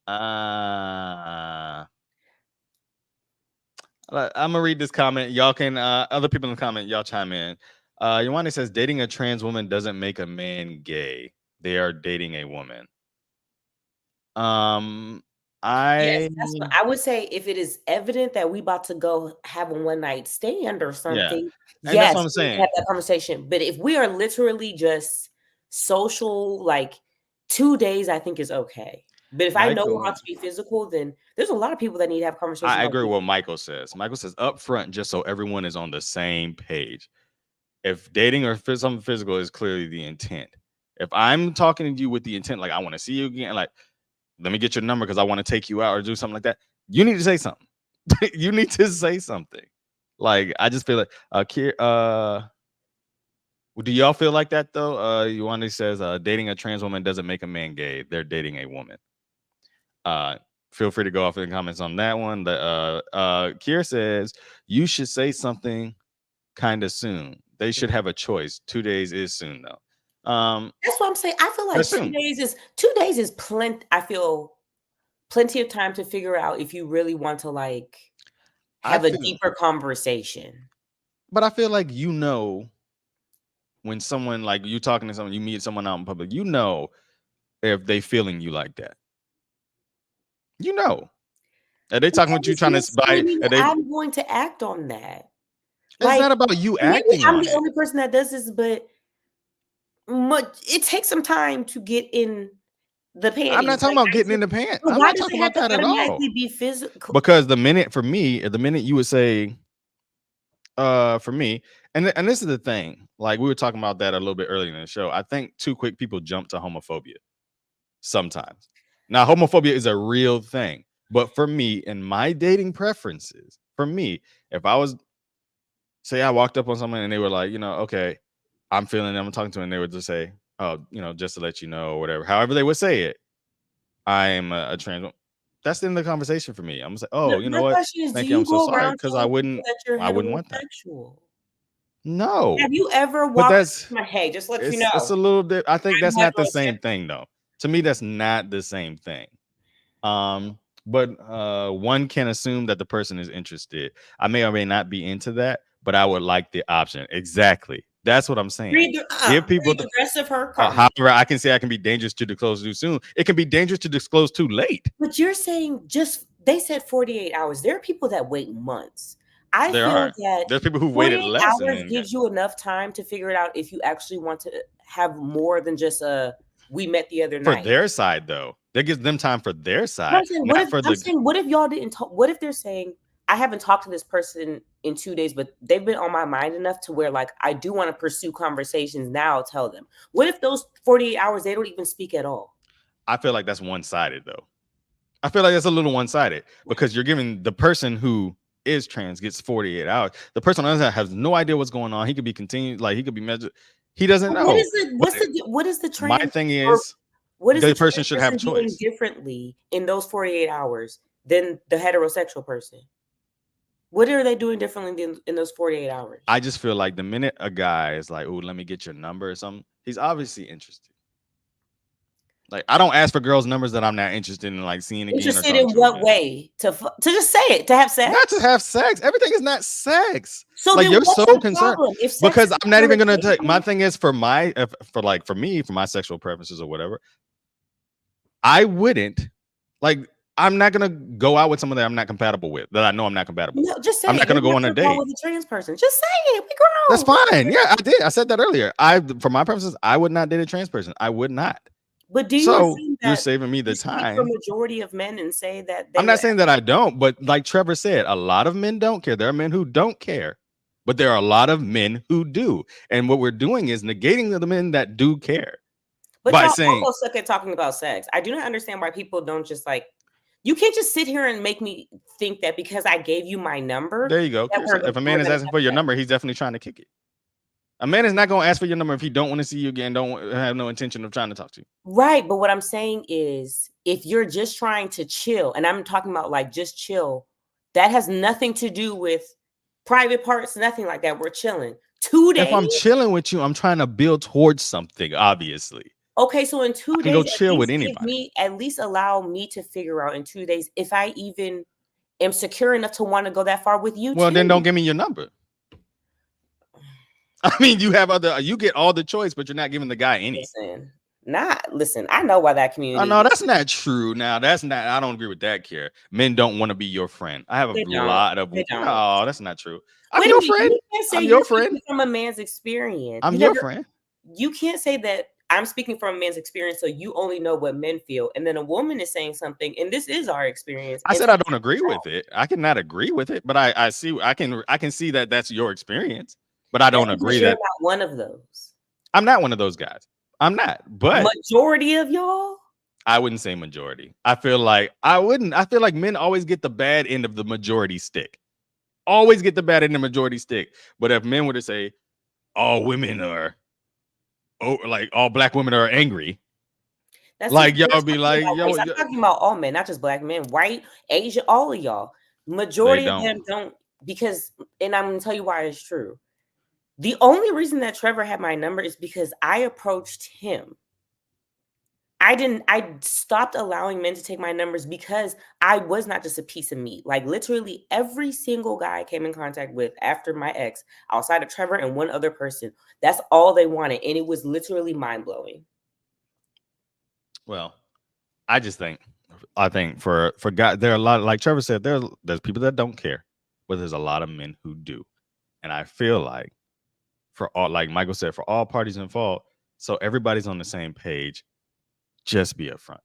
I'm gonna read this comment. Y'all can other people in the comment, y'all chime in. Yawani says dating a trans woman doesn't make a man gay. They are dating a woman. yes, I that's what I would say. If it is evident that we about to go have a one night stand or yeah, something, and that's yes, what I'm we need to have saying. that conversation. But if we are literally just social, like 2 days, I think is okay. But if I know we're Michael, about to be physical, then there's a lot of people that need to have conversations I like agree with this. what Michael says. Michael says up front, just so everyone is on the same page. If dating or something physical is clearly the intent. If I'm talking to you with the intent, like I want to see you again, like let me get your number because I want to take you out or do something like that, you need to say something. You need to say something. Like I just feel like do y'all feel like that though? Yuani says dating a trans woman doesn't make a man gay. They're dating a woman. Uh feel free to go off in the comments on that one. The Kier says you should say something kind of soon. They should have a choice. 2 days is soon though. That's what I'm saying. I feel like That's soon. 2 days is plenty. I feel plenty of time to figure out if you really want to like I have a feel, deeper conversation. but I feel like when someone like you talking to someone, you meet someone out in public, if they feeling you like that. You know. Are they But talking that with you trying doesn't to necessarily buy? mean Are that they? I'm going to act on that. It's Like, not about you and maybe acting I'm on the it. only person that does this, but it takes some time to get in the I'm not panties. talking Like about I getting said, in the pants. but I'm why not does talking it have about to that at all. automatically be physical? Because the minute you would say, for me, and this is the thing, like we were talking about that a little bit earlier in the show. I think too quick people jump to homophobia sometimes. Now, homophobia is a real thing, but for me and my dating preferences, for me, if I was say I walked up on someone and they were like, okay, I'm feeling them, I'm talking to them, and they would just say, oh, just to let you know, or whatever, however they would say it, I'm a trans woman. That's the end of the conversation for me. I'm gonna say, But oh, you know my what? question is, do Thank you. I'm you so go sorry around because telling people that you're I wouldn't want that. heterosexual? No, Have you ever but walked my hey, just let you it's know, a little bit. I think I'm that's not the same heterosexual. thing, though. To me, that's not the same thing. But one can assume that the person is interested. I may or may not be into that, but I would like the option. Exactly. That's what I'm saying. Give people Read the. the rest of her comment. However, I can say I can be dangerous to disclose too soon. It can be dangerous to disclose too late. But you're saying just they said 48 hours. There are people that wait months. I There feel are. that There's people who waited 48 less and hours then gives you enough time to figure it out if you actually want to have more than just a we met the other for night. their side though. That gives them time for their side. I'm saying, Not for the what if y'all didn't talk? What if they're saying, I haven't talked to this person in 2 days, but they've been on my mind enough to where like I do want to pursue conversations now, I'll tell them. What if those 48 hours they don't even speak at all? I feel like that's one-sided though. I feel like that's a little one-sided because you're giving the person who is trans gets 48 hours. The person on the other side has no idea what's going on. He could be continued, like he could be measured. He doesn't But know. But what is the my trans thing or is what is the the person trans should have person doing choice. differently in those 48 hours than the heterosexual person? What are they doing differently in those 48 hours? I just feel like the minute a guy is like, "Oh, let me get your number" or something, he's obviously interested. Like, I don't ask for girls' numbers that I'm not interested in, like, seeing again or Interested talking in to what again. way? To just say it, to have sex? Not to have sex. Everything is not sex. So Like, then you're what's so the concerned problem? If sex because is I'm not on even the gonna take. My table, thing is for me, for my sexual preferences or whatever, I wouldn't like. I'm not gonna go out with someone that I'm not compatible with. That I know I'm not compatible with. no, just say I'm it. not You're gonna go not on a gonna go date. with a trans person. Just say it. We That's grown. fine. Yeah, I did. I said that earlier. For my purposes, I would not date a trans person. I would not. But do you So assume you're that saving me you the speak for time. majority of men and say that I'm they not would? saying that I don't, but like Trevor said, a lot of men don't care. There are men who don't care, but there are a lot of men who do. And what we're doing is negating the men that do care But by y'all saying, also suck at talking about sex. I do not understand why people don't just like. You can't just sit here and make me think that because I gave you my number there you go. that If a we're man is gonna asking have for your sex. number, he's definitely trying to kick it. A man is not going to ask for your number if he don't want to see you again, don't have no intention of trying to talk to you. Right, but what I'm saying is, if you're just trying to chill, and I'm talking about like just chill, that has nothing to do with private parts, nothing like that. We're chilling 2 If days. I'm chilling with you, I'm trying to build towards something, obviously. Okay, so in 2 I can go days, chill with anybody. at least allow me to figure out in 2 days if I even am secure enough to want to go that far with you Well, then too. don't give me your number. I mean, you get all the choice, but you're not giving the guy any. Listen, I know why that Oh, community. no, that's not true. Now, that's not. I don't agree with that. Care men don't want to be your friend. I have a They don't. lot of. They don't. No, that's not true. I'm Wait a your minute, friend. you can't say I'm you're your friend. speaking from a man's experience. I'm your friend. You can't say that I'm speaking from a man's experience, so you only know what men feel, and then a woman is saying something, and this is our experience. I and said I don't agree with it. I cannot agree with it, but I see. I can see that that's your experience, but I don't that's because agree you're that not one of those. I'm not one of those guys. I'm not. But Majority of y'all. I wouldn't say majority. I feel like I wouldn't. I feel like men always get the bad end of the majority stick. Always get the bad end of the majority stick. But if men were to say all women are, like all black women are angry, That's like different. y'all be like, yo, I'm talking about all men, not just black men, white, Asian, all of y'all. they Majority of them don't. don't because, and I'm gonna tell you why it's true. The only reason that Trevor had my number is because I approached him. I stopped allowing men to take my numbers because I was not just a piece of meat. Like literally every single guy I came in contact with after my ex, outside of Trevor and one other person, that's all they wanted. And it was literally mind-blowing. Well, I think for guys, there are a lot, like Trevor said, there's people that don't care, but there's a lot of men who do. And I feel like for all, like Michael said, for all parties involved, so everybody's on the same page, just be upfront.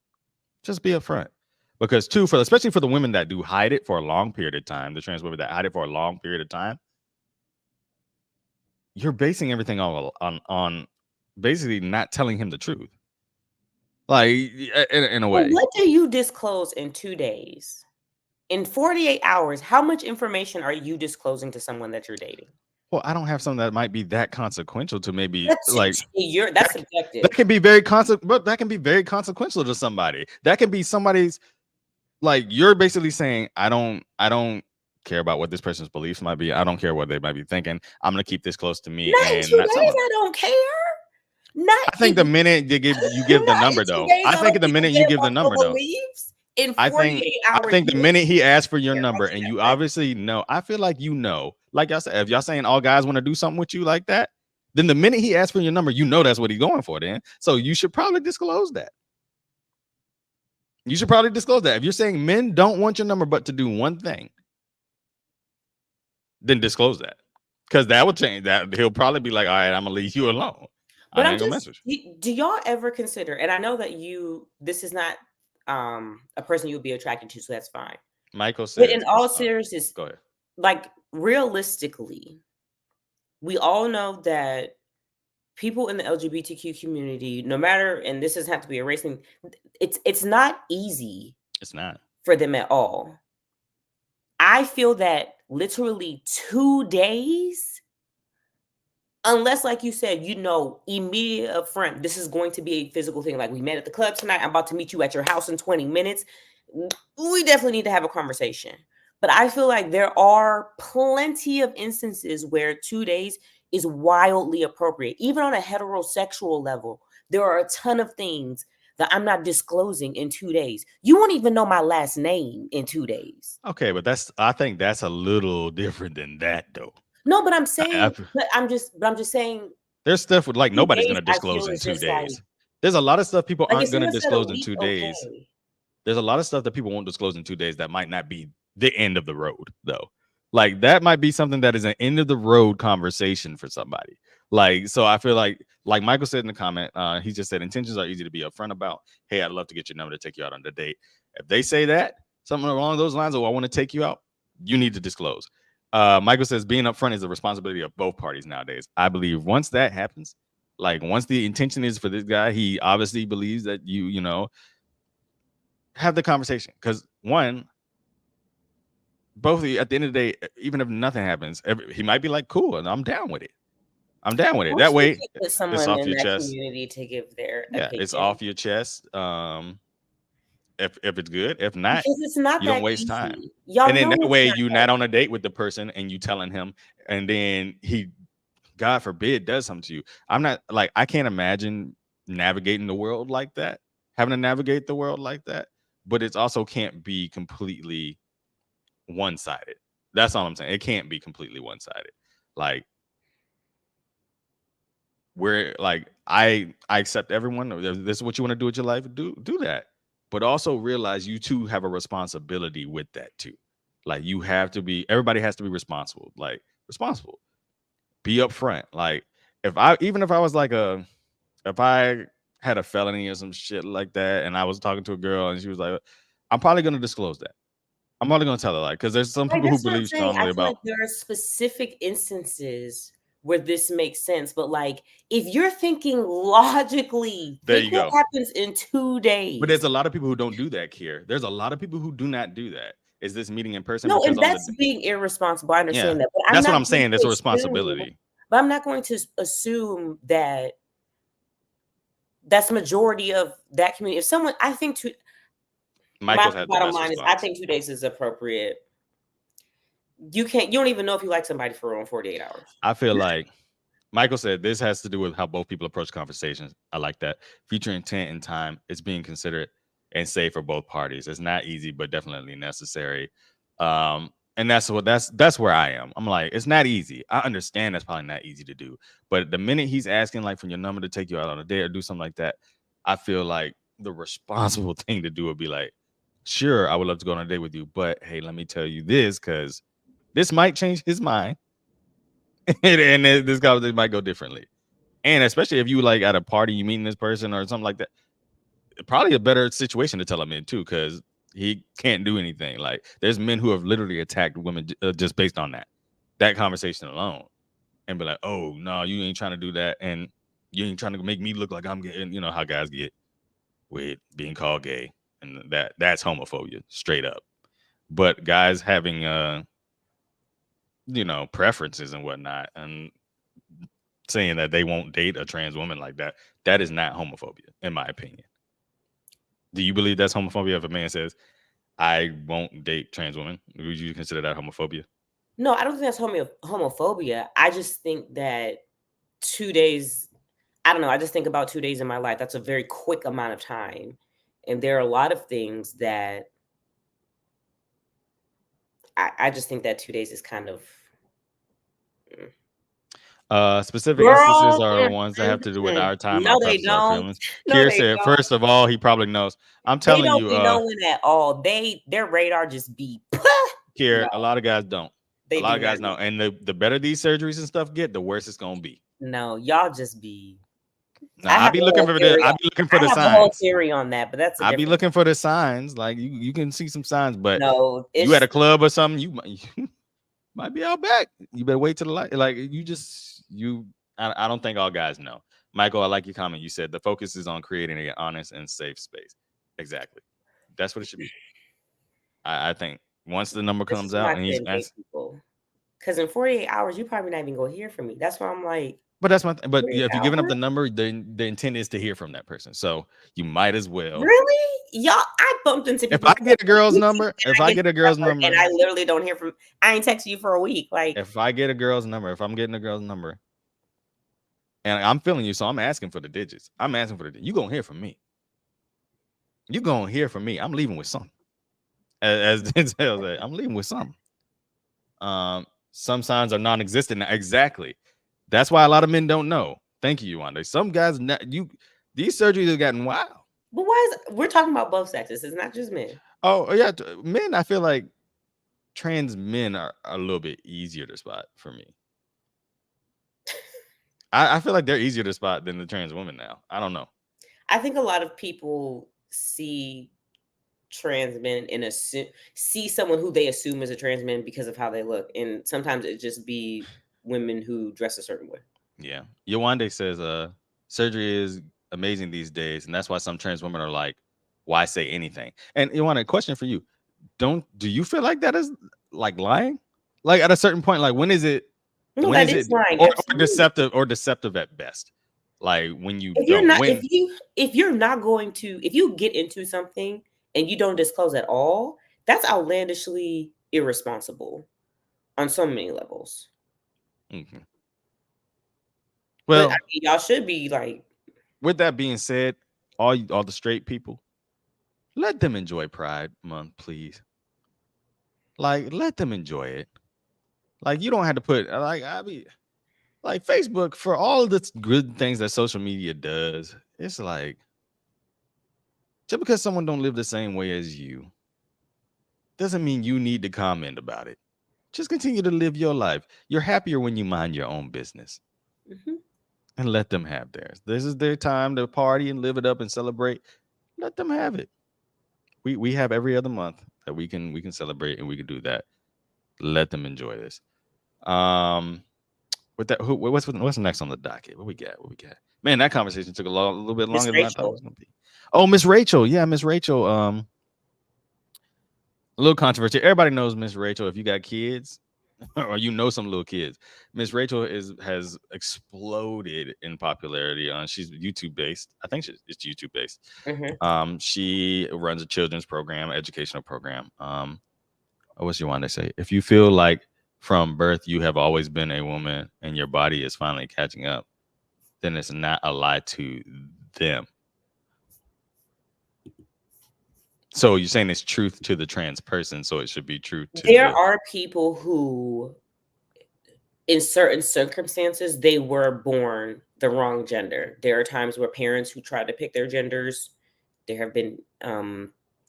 Just be upfront. Because especially for the women that do hide it for a long period of time, the trans women that hide it for a long period of time, you're basing everything on basically not telling him the truth. Like in a way. What do you disclose in 2 days? In 48 hours, how much information are you disclosing to someone that you're dating? Well, I don't have something that might be that consequential to maybe That's subjective. that can be but that can be very consequential to somebody. That can be somebody's, like, you're basically saying, I don't care about what this person's beliefs might be. I don't care what they might be thinking. I'm gonna keep this close to me. Not in And 2 not days, someone. I don't care. Not I think the minute you give the number, though. I think the minute you give the number, though. In I 48 hours, think the minute he asks for your care number about and you you that much. obviously know, I feel like like y'all said, if y'all saying all guys want to do something with you like that, then the minute he asks for your number, that's what he's going for then. So you should probably disclose that. If you're saying men don't want your number but to do one thing, then disclose that. Because that will change that. He'll probably be like, all right, I'm gonna leave you alone. But I ain't gonna mess with you. Do y'all ever consider, and I know that this is not a person you would be attracted to, so that's fine. Michael said, but in all seriousness, go ahead. Like realistically, we all know that people in the LGBTQ community, no matter, and this doesn't have to be a race thing, it's not easy. It's not for them at all. I feel that literally 2 days, unless, like you said, immediate upfront, this is going to be a physical thing. Like, we met at the club tonight. I'm about to meet you at your house in 20 minutes. We definitely need to have a conversation. But I feel like there are plenty of instances where 2 days is wildly appropriate. Even on a heterosexual level, there are a ton of things that I'm not disclosing in 2 days. You won't even know my last name in 2 days. Okay, but I think that's a little different than that though. No, but I I'm just saying There's stuff with like 2 nobody's days gonna I disclose feel in is 2 just like days. There's a lot of stuff people if aren't gonna someone said a disclose in week, 2 days. okay. There's a lot of stuff that people won't disclose in 2 days that might not be the end of the road though. Like that might be something that is an end of the road conversation for somebody. Like, so I feel like Michael said in the comment, he just said intentions are easy to be upfront about. Hey, I'd love to get your number to take you out on the date. If they say that, something along those lines, oh, I want to take you out, you need to disclose. Michael says being upfront is the responsibility of both parties nowadays. I believe once that happens, like once the intention is for this guy, he obviously believes that you know, have the conversation. Because one, both of you at the end of the day, even if nothing happens, he might be like, cool, and I'm down with it. I'm down with I it. wish That we way, could get it's someone off in your that chest. community to give their Yeah, it's opinion. off your chest. If it's good, if not, Because it's not you don't that waste time. easy. Y'all And then know that it's way, not you're that not on a date with the person and you telling him, and then he, God forbid, does something to you. I'm not like I can't imagine navigating the world like that, having to navigate the world like that. But it also can't be completely one-sided. That's all I'm saying. It can't be completely one-sided. Like we're like I accept everyone. If this is what you want to do with your life, do that. But also realize you too have a responsibility with that too. Like you have to be. Everybody has to be responsible. Like responsible. Be upfront. Like if I even if I was like if I had a felony or some shit like that, and I was talking to a girl and she was like, I'm probably gonna disclose that. I'm probably gonna tell her like because there's some right. people who That's what I'm believe saying. I strongly feel like about. there are specific instances where this makes sense. But like if you're thinking logically, There think you what go. happens in 2 But there's days. a lot of people who don't do that, Kier. There's a lot of people who do not do that. Is this meeting in person? No, Because and on that's the being irresponsible. I yeah, understand that. But I'm that's what not I'm going saying. There's to a assume, responsibility. but I'm not going to assume that that's majority of that community. If someone, I think my Michael's had the bottom best line is I response. think 2 days is appropriate. You don't even know if you like somebody for around 48 hours. I feel like Michael said this has to do with how both people approach conversations. I like that. Future intent and time is being considerate and safe for both parties. It's not easy, but definitely necessary. And that's where I am. I'm like, it's not easy. I understand that's probably not easy to do. But the minute he's asking like for your number to take you out on a date or do something like that, I feel like the responsible thing to do would be like, sure, I would love to go on a date with you, but hey, let me tell you this because this might change his mind. and this conversation might go differently. And especially if you like at a party, you meeting this person or something like that, probably a better situation to tell him in too, because he can't do anything. Like there's men who have literally attacked women just based on that conversation alone, and be like, "Oh no, you ain't trying to do that, and you ain't trying to make me look like I'm getting." You know how guys get with being called gay, and that's homophobia straight up. But guys having preferences and whatnot, and saying that they won't date a trans woman like that, that is not homophobia, in my opinion. Do you believe that's homophobia if a man says, I won't date trans women? Would you consider that homophobia? No, I don't think that's homophobia. I just think that 2 days, I don't know. I just think about 2 days in my life. That's a very quick amount of time. And there are a lot of things that I just think that 2 days is kind of. Specific instances Girl, are ones that have to do with our time, our no, they preferences, our don't. feelings. No, Kier they said, don't. first of all, he probably knows. I'm They telling don't you, be knowing at all. Their radar just be. Kier, No, a lot of guys don't. A they lot do of not. guys know. And the better these surgeries and stuff get, the worse it's gonna be. No, y'all just be. Now I be looking for the I have a whole signs. theory on that, but that's a I be different. looking for the signs. Like you can see some signs, but No, you at it's a club or something, you might be out back. You better wait till the light. Like I don't think all guys know. Michael, I like your comment. You said the focus is on creating an honest and safe space. Exactly. That's what it should be. I think once the number this comes is why out I and he's couldn't date asked, people. Because in 48 hours, you probably not even gonna hear from me. That's why I'm like, but that's my but 48 yeah, if you're giving up hours? the number, the intent is to hear from that person. So you might as well. Really? Y'all, I bumped into If people I who get a girl's and number, I get the number, and I literally don't hear from. I ain't texted you for a week. Like, if I get a girl's number, if I'm getting a girl's number, and I'm feeling you, so I'm asking for the digits. I'm asking for you gonna hear from me. You gonna hear from me. I'm leaving with something. As Denzel said, I'm leaving with something. Some signs are non-existent. Exactly. That's why a lot of men don't know. Thank you, Wanda. Some guys, these surgeries have gotten wild. But why we're talking about both sexes? It's not just men. Oh yeah, men. I feel like trans men are a little bit easier to spot for me. I feel like they're easier to spot than the trans women now. I don't know. I think a lot of people see trans men and see someone who they assume is a trans man because of how they look, and sometimes it just be women who dress a certain way. Yeah, Yawande says, surgery is amazing these days, and that's why some trans women are like, why say anything? And Yawande, question for you: do you feel like that is like lying? Like at a certain point, like when is it? No, When that is is it lying. or deceptive at best? Like when you If you're don't not, win. if you're not going to, if you get into something and you don't disclose at all, that's outlandishly irresponsible on so many levels. Mm-hmm. But Well, I mean, y'all should be like. with that being said, all the straight people, let them enjoy Pride Month, please. Like, let them enjoy it. Like, you don't have to put like Facebook for all the good things that social media does. It's like just because someone don't live the same way as you doesn't mean you need to comment about it. Just continue to live your life. You're happier when you mind your own business. Mm-hmm. And let them have theirs. This is their time to party and live it up and celebrate. Let them have it. We have every other month that we can celebrate and we can do that. Let them enjoy this. With that, what's next on the docket? What we got? Man, that conversation took a little bit Miss longer than I thought it Rachel. was gonna be. Oh, Miss Rachel, yeah, Miss Rachel. A little controversy. Everybody knows Miss Rachel. If you got kids, or you know some little kids, Miss Rachel has exploded in popularity. She's YouTube based. I think it's YouTube based. Mm-hmm. She runs a children's program, educational program. What's you want to say? If you feel like from birth you have always been a woman and your body is finally catching up, then it's not a lie to them. So you're saying it's truth to the trans person, so it should be true to There the. are people who, in certain circumstances, they were born the wrong gender. There are times where parents who try to pick their genders, there have been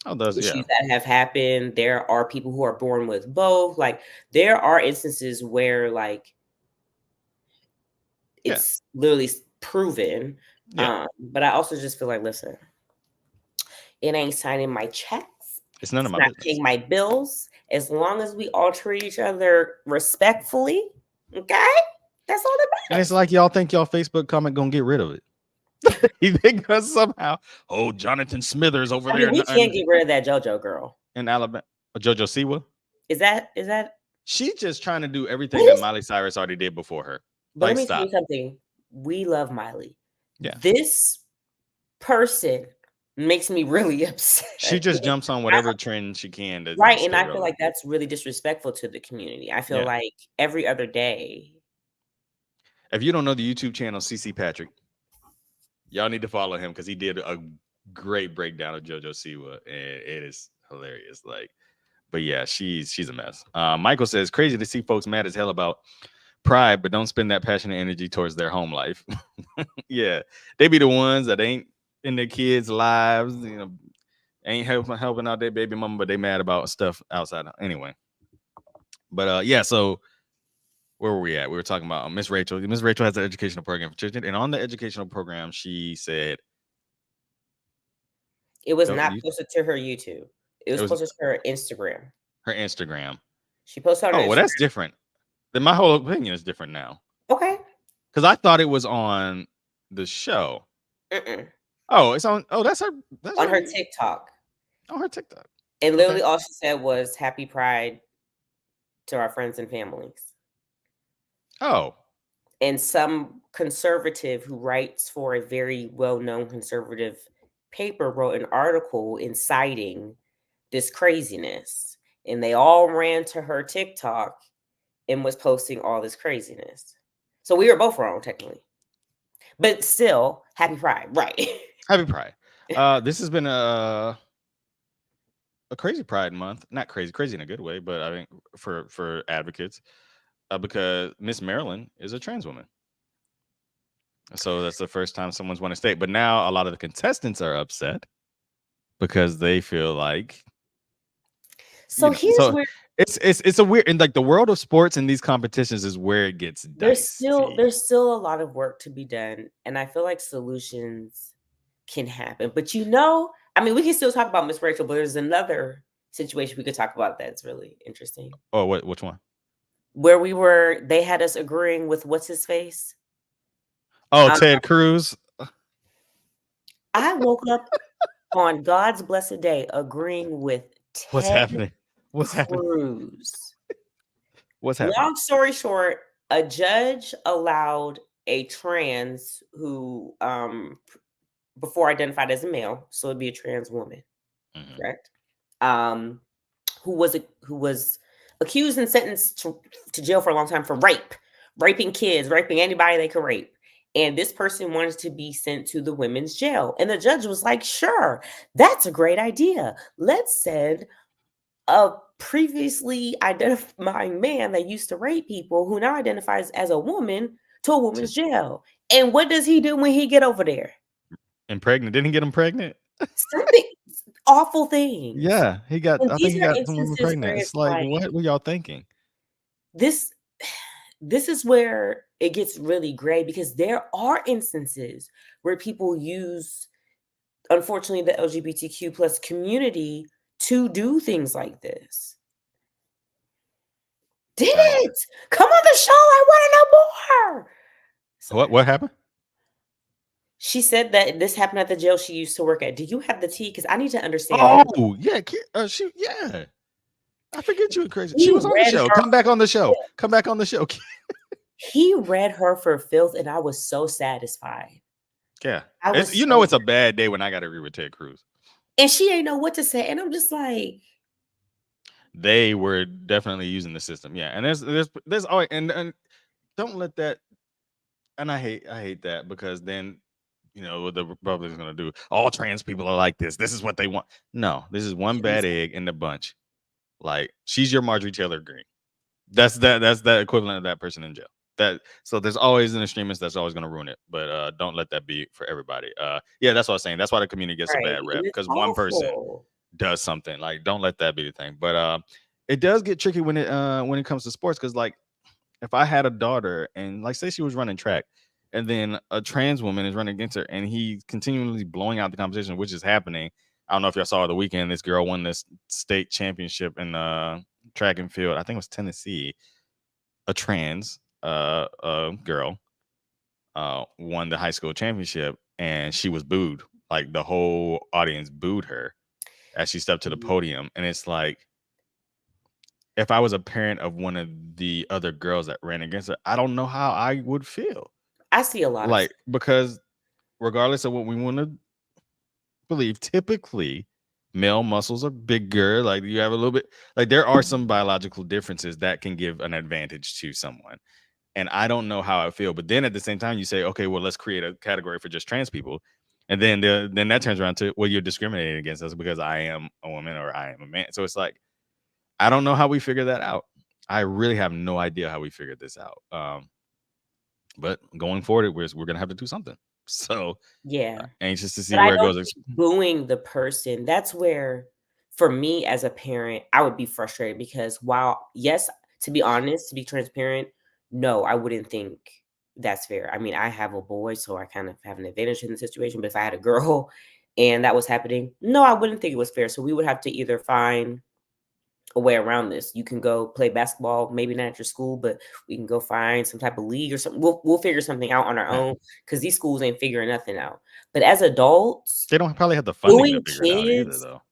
issues that have happened. There are people who are born with both. Like there are instances where like it's literally proven. But I also just feel like, listen, it ain't signing my checks. It's none of my not business. paying my bills. As long as we all treat each other respectfully, okay? That's all that matters. And it's like y'all think y'all Facebook comment gonna get rid of it. You think somehow, Jonathan Smithers over there. We can't get rid of that JoJo girl in Alabama. JoJo Siwa. Is that? She's just trying to do everything that Miley Cyrus already did before her. But let me tell you something. We love Miley. Yeah. This person makes me really upset. She just jumps on whatever trend she can. Right. And I feel like that's really disrespectful to the community. I feel like every other day. If you don't know the YouTube channel CC Patrick, y'all need to follow him because he did a great breakdown of JoJo Siwa, and it is hilarious. Like, but yeah, she's a mess. Michael says, crazy to see folks mad as hell about Pride, but don't spend that passionate energy towards their home life. Yeah, they be the ones that ain't in their kids' lives, ain't helping out their baby mama, but they mad about stuff outside. Anyway, but yeah, so where were we at? We were talking about Miss Rachel. Miss Rachel has an educational program for children, and on the educational program, she said it was not posted to her YouTube. It was posted to her Instagram. Her Instagram. She posted on. Oh, well, that's different. Then my whole opinion is different now. Okay. Because I thought it was on the show. Oh, it's on. Oh, that's her. That's on her TikTok. On her TikTok. And literally all she said was "Happy Pride" to our friends and families. Oh. And some conservative who writes for a very well-known conservative paper wrote an article inciting this craziness. And they all ran to her TikTok and was posting all this craziness. So we were both wrong, technically. But still, happy Pride, right? Happy Pride. This has been a crazy Pride Month. Not crazy, crazy in a good way, but I think for advocates, because Miss Maryland is a trans woman. So that's the first time someone's won a state. But now a lot of the contestants are upset because they feel like, So here's so where it's a weird, in like the world of sports and these competitions is where it gets dicey. there's still a lot of work to be done, and I feel like solutions can happen. But I mean, we can still talk about Miss Rachel, but there's another situation we could talk about that's really interesting. Oh, which one? Where they had us agreeing with what's his face. Oh, Ted Cruz. I woke up on God's blessed day agreeing with What's Ted happening? What's happening? Cruz. What's happening? Long story short, a judge allowed a trans who before identified as a male, so it'd be a trans woman, correct? Who was accused and sentenced to jail for a long time for raping kids, raping anybody they could rape. And this person wanted to be sent to the women's jail. And the judge was like, sure, that's a great idea. Let's send a previously identifying man that used to rape people who now identifies as a woman to a woman's jail. And what does he do when he get over there? Impregnate. Didn't he get him pregnant? Something awful things. Yeah, he got. And I these think he are got some women instances where pregnant. It's it's like, what were y'all thinking? this is where it gets really gray, because there are instances where people use, unfortunately, the LGBTQ plus community to do things like this. Did it? Come on the show. I want to know more. Sorry. What happened? She said that this happened at the jail she used to work at. Do you have the tea? Because I need to understand. Oh, yeah. Yeah. I forget you were crazy. She was on the show. Come back on the show. Come back on the show. He read her for filth, and I was so satisfied. Yeah. It's a bad day when I got to agree with Ted Cruz. And she ain't know what to say. And I'm just like, they were definitely using the system. Yeah. And there's always, and don't let that, and I hate that, because then, what the Republicans going to do, all trans people are like this. This is what they want. No, this is one bad egg in the bunch. Like, she's your Marjorie Taylor Greene. That's the equivalent of that person in jail. So there's always an extremist that's always going to ruin it, but don't let that be for everybody. Yeah, that's what I was saying. That's why the community gets a bad rep, because one person does something. Like, don't let that be the thing. But it does get tricky when it comes to sports, because like, if I had a daughter and, like, say she was running track, and then a trans woman is running against her, and he's continually blowing out the competition, which is happening. I don't know if y'all saw the weekend. This girl won this state championship in track and field. I think it was Tennessee. A trans girl won the high school championship, and she was booed. Like, the whole audience booed her as she stepped to the podium. And it's like, if I was a parent of one of the other girls that ran against her, I don't know how I would feel. I see a lot of because regardless of what we want to believe, typically male muscles are bigger. Like, you have a little bit, like, there are some biological differences that can give an advantage to someone. And I don't know how I feel. But then at the same time, you say, okay, well, let's create a category for just trans people. And then that turns around to, well, you're discriminating against us because I am a woman or I am a man. So it's like, I don't know how we figure that out. I really have no idea how we figured this out. But going forward, we're going to have to do something. So yeah, anxious to see where it goes. Booing the person, that's where, for me as a parent, I would be frustrated, because while, yes, to be honest, to be transparent, no, I wouldn't think that's fair. I mean, I have a boy, so I kind of have an advantage in the situation. But if I had a girl and that was happening, no, I wouldn't think it was fair. So we would have to either find a way around this. You can go play basketball, maybe not at your school, but we can go find some type of league or something. We'll figure something out on our own, because these schools ain't figuring nothing out. But as adults, they don't probably have the funding to figure it out either, though.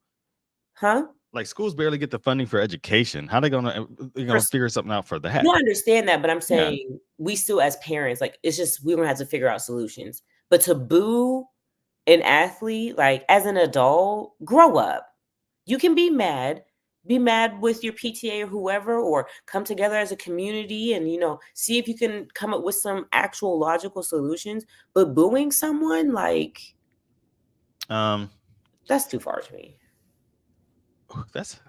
Huh? Like, schools barely get the funding for education. How they gonna figure something out for that? No, I understand that, but I'm saying we still, as parents, like, it's just, we're gonna have to figure out solutions. But to boo an athlete, like, as an adult, grow up. You can be mad with your PTA or whoever, or come together as a community and, see if you can come up with some actual logical solutions. But booing someone, like, Um, That's too far to me. that's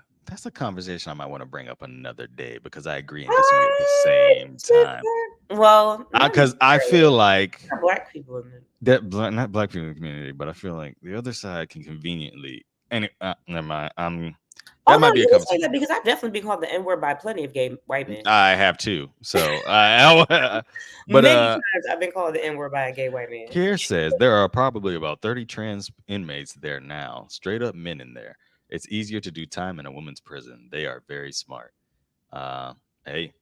a conversation I might want to bring up another day because I agree and disagree at the What, same time. sister? Well, not Because I necessarily. feel like Not black people in it. not black people in the community, but I feel like the other side can conveniently. And never mind. Oh That no, might be you a didn't say conversation. that because I've definitely been called the N word by plenty of gay white men. I have too. So, but Many times I've been called the N word by a gay white man. Kier says there are probably about 30 trans inmates there now, straight up men in there. It's easier to do time in a woman's prison. They are very smart. Uh, hey,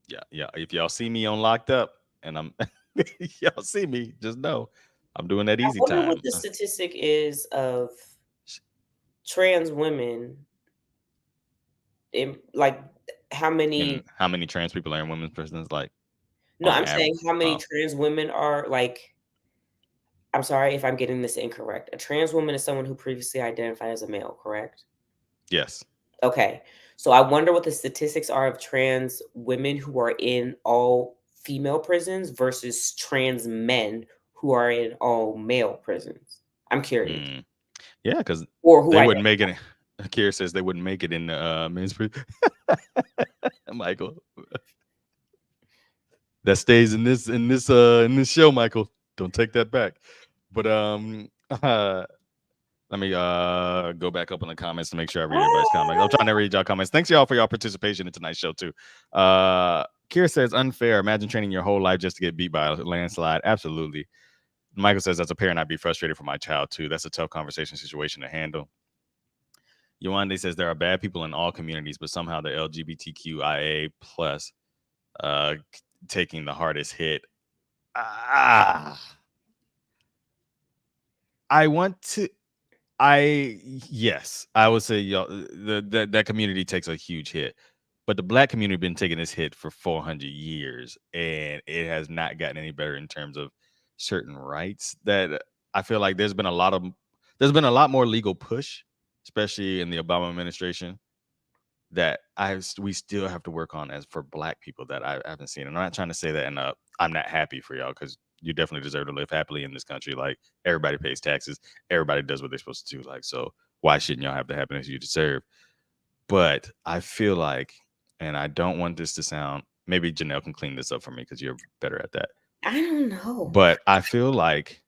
yeah. If y'all see me on locked up, and I'm, y'all see me, just know I'm doing that I easy wonder what time. the statistic is of trans women in like how many. And how many trans people are in women's prisons? Like No, on I'm average. saying how many Oh, trans women are like. I'm sorry if I'm getting this incorrect. A trans woman is someone who previously identified as a male, correct? yes. Okay. So I wonder what the statistics are of trans women who are in all female prisons versus trans men who are in all male prisons. I'm curious. Mm. Yeah, because Or who they I wouldn't make it. Kier says they wouldn't make it in the men's prison. Michael, that stays in this show, Michael. Don't take that back. But let me go back up in the comments to make sure I read everybody's comments. I'm trying to read y'all comments. Thanks y'all for y'all participation in tonight's show too. Kira says unfair. Imagine training your whole life just to get beat by a landslide. Absolutely. Michael says as a parent, I'd be frustrated for my child too. That's a tough conversation situation to handle. Yawande says there are bad people in all communities, but somehow the LGBTQIA plus taking the hardest hit. Ah, I want to. Yes, I would say y'all that community takes a huge hit, but the black community been taking this hit for 400 years, and it has not gotten any better in terms of certain rights. That I feel like there's been a lot more legal push, especially in the Obama administration, that we still have to work on as for black people that I haven't seen. And I'm not trying to say that, and I'm not happy for y'all because you definitely deserve to live happily in this country. Like everybody pays taxes, everybody does what they're supposed to do. Like so, why shouldn't y'all have the happiness you deserve? But I feel like, and I don't want this to sound. Maybe Janelle can clean this up for me because you're better at that. I don't know. But I feel like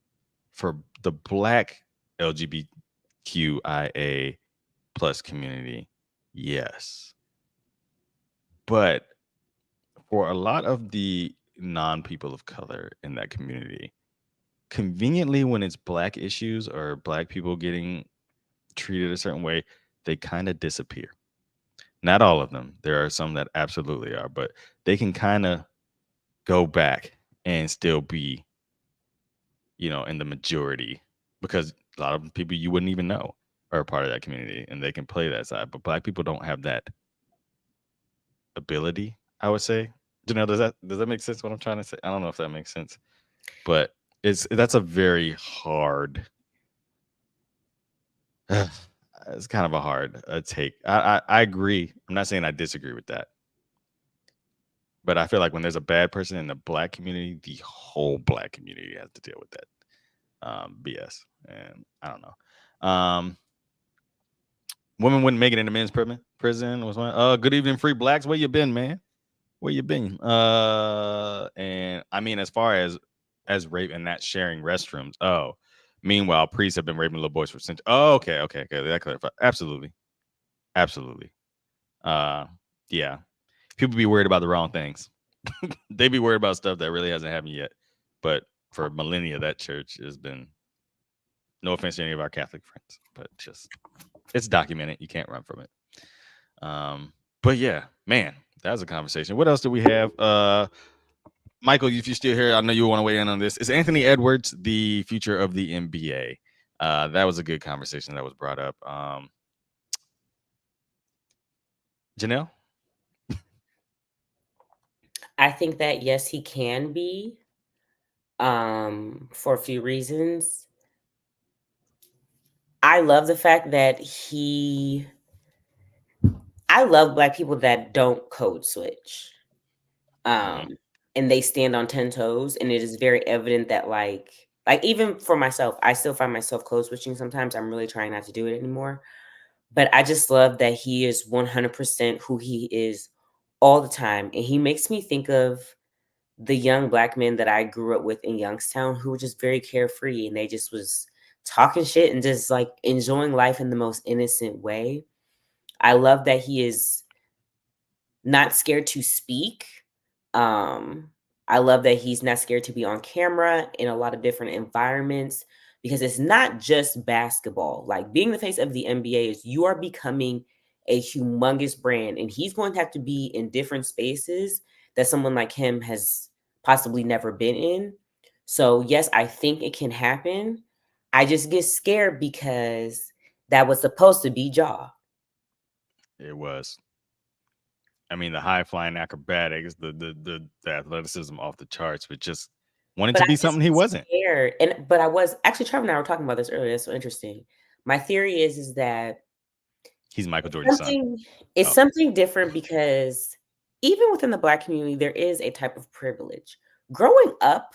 for the black LGBTQIA plus community, yes. But for a lot of the non people of color in that community, conveniently, when it's black issues or black people getting treated a certain way, they kind of disappear. Not all of them. There are some that absolutely are, but they can kind of go back and still be, in the majority because a lot of people you wouldn't even know are a part of that community and they can play that side. But black people don't have that ability, I would say. Janelle, does that make sense what I'm trying to say? I don't know if that makes sense. But that's a very hard it's kind of a hard take. I agree. I'm not saying I disagree with that. But I feel like when there's a bad person in the black community, the whole black community has to deal with that BS. And I don't know. Women wouldn't make it into men's prison was one. Good evening, free blacks. Where you been, man? Where you been? And I mean, as far as rape and not sharing restrooms. Oh, meanwhile, priests have been raping little boys for centuries. Oh, okay. That clarifies. Absolutely. Yeah. People be worried about the wrong things. They be worried about stuff that really hasn't happened yet. But for millennia, that church has been. No offense to any of our Catholic friends, but just it's documented. You can't run from it. But yeah, man, that was a conversation. What else do we have? Michael, if you're still here, I know you want to weigh in on this. Is Anthony Edwards the future of the NBA? That was a good conversation that was brought up. Janelle? I think that yes, he can be. For a few reasons. I love the fact that I love black people that don't code switch. Mhm. And they stand on 10 toes, and it is very evident that like Like, even for myself, I still find myself code switching sometimes. I'm really trying not to do it anymore. But I just love that he is 100% who he is all the time. And he makes me think of the young black men that I grew up with in Youngstown who were just very carefree and they just was talking shit and just like enjoying life in the most innocent way. I love that he is not scared to speak. Um, I love that he's not scared to be on camera in a lot of different environments because it's not just basketball. Like being the face of the NBA is you are becoming a humongous brand, and he's going to have to be in different spaces that someone like him has possibly never been in. So, yes, I think it can happen. I just get scared because that was supposed to be Jaw. It was. I mean, the high flying acrobatics, the athleticism off the charts, but just wanted But to I be just something he get wasn't. scared, but I was actually Trevor and I were talking about this earlier. That's so interesting. My theory is that He's Michael it's Jordan's son. something it's Oh, something different because even within the Black community, there is a type of privilege. Growing up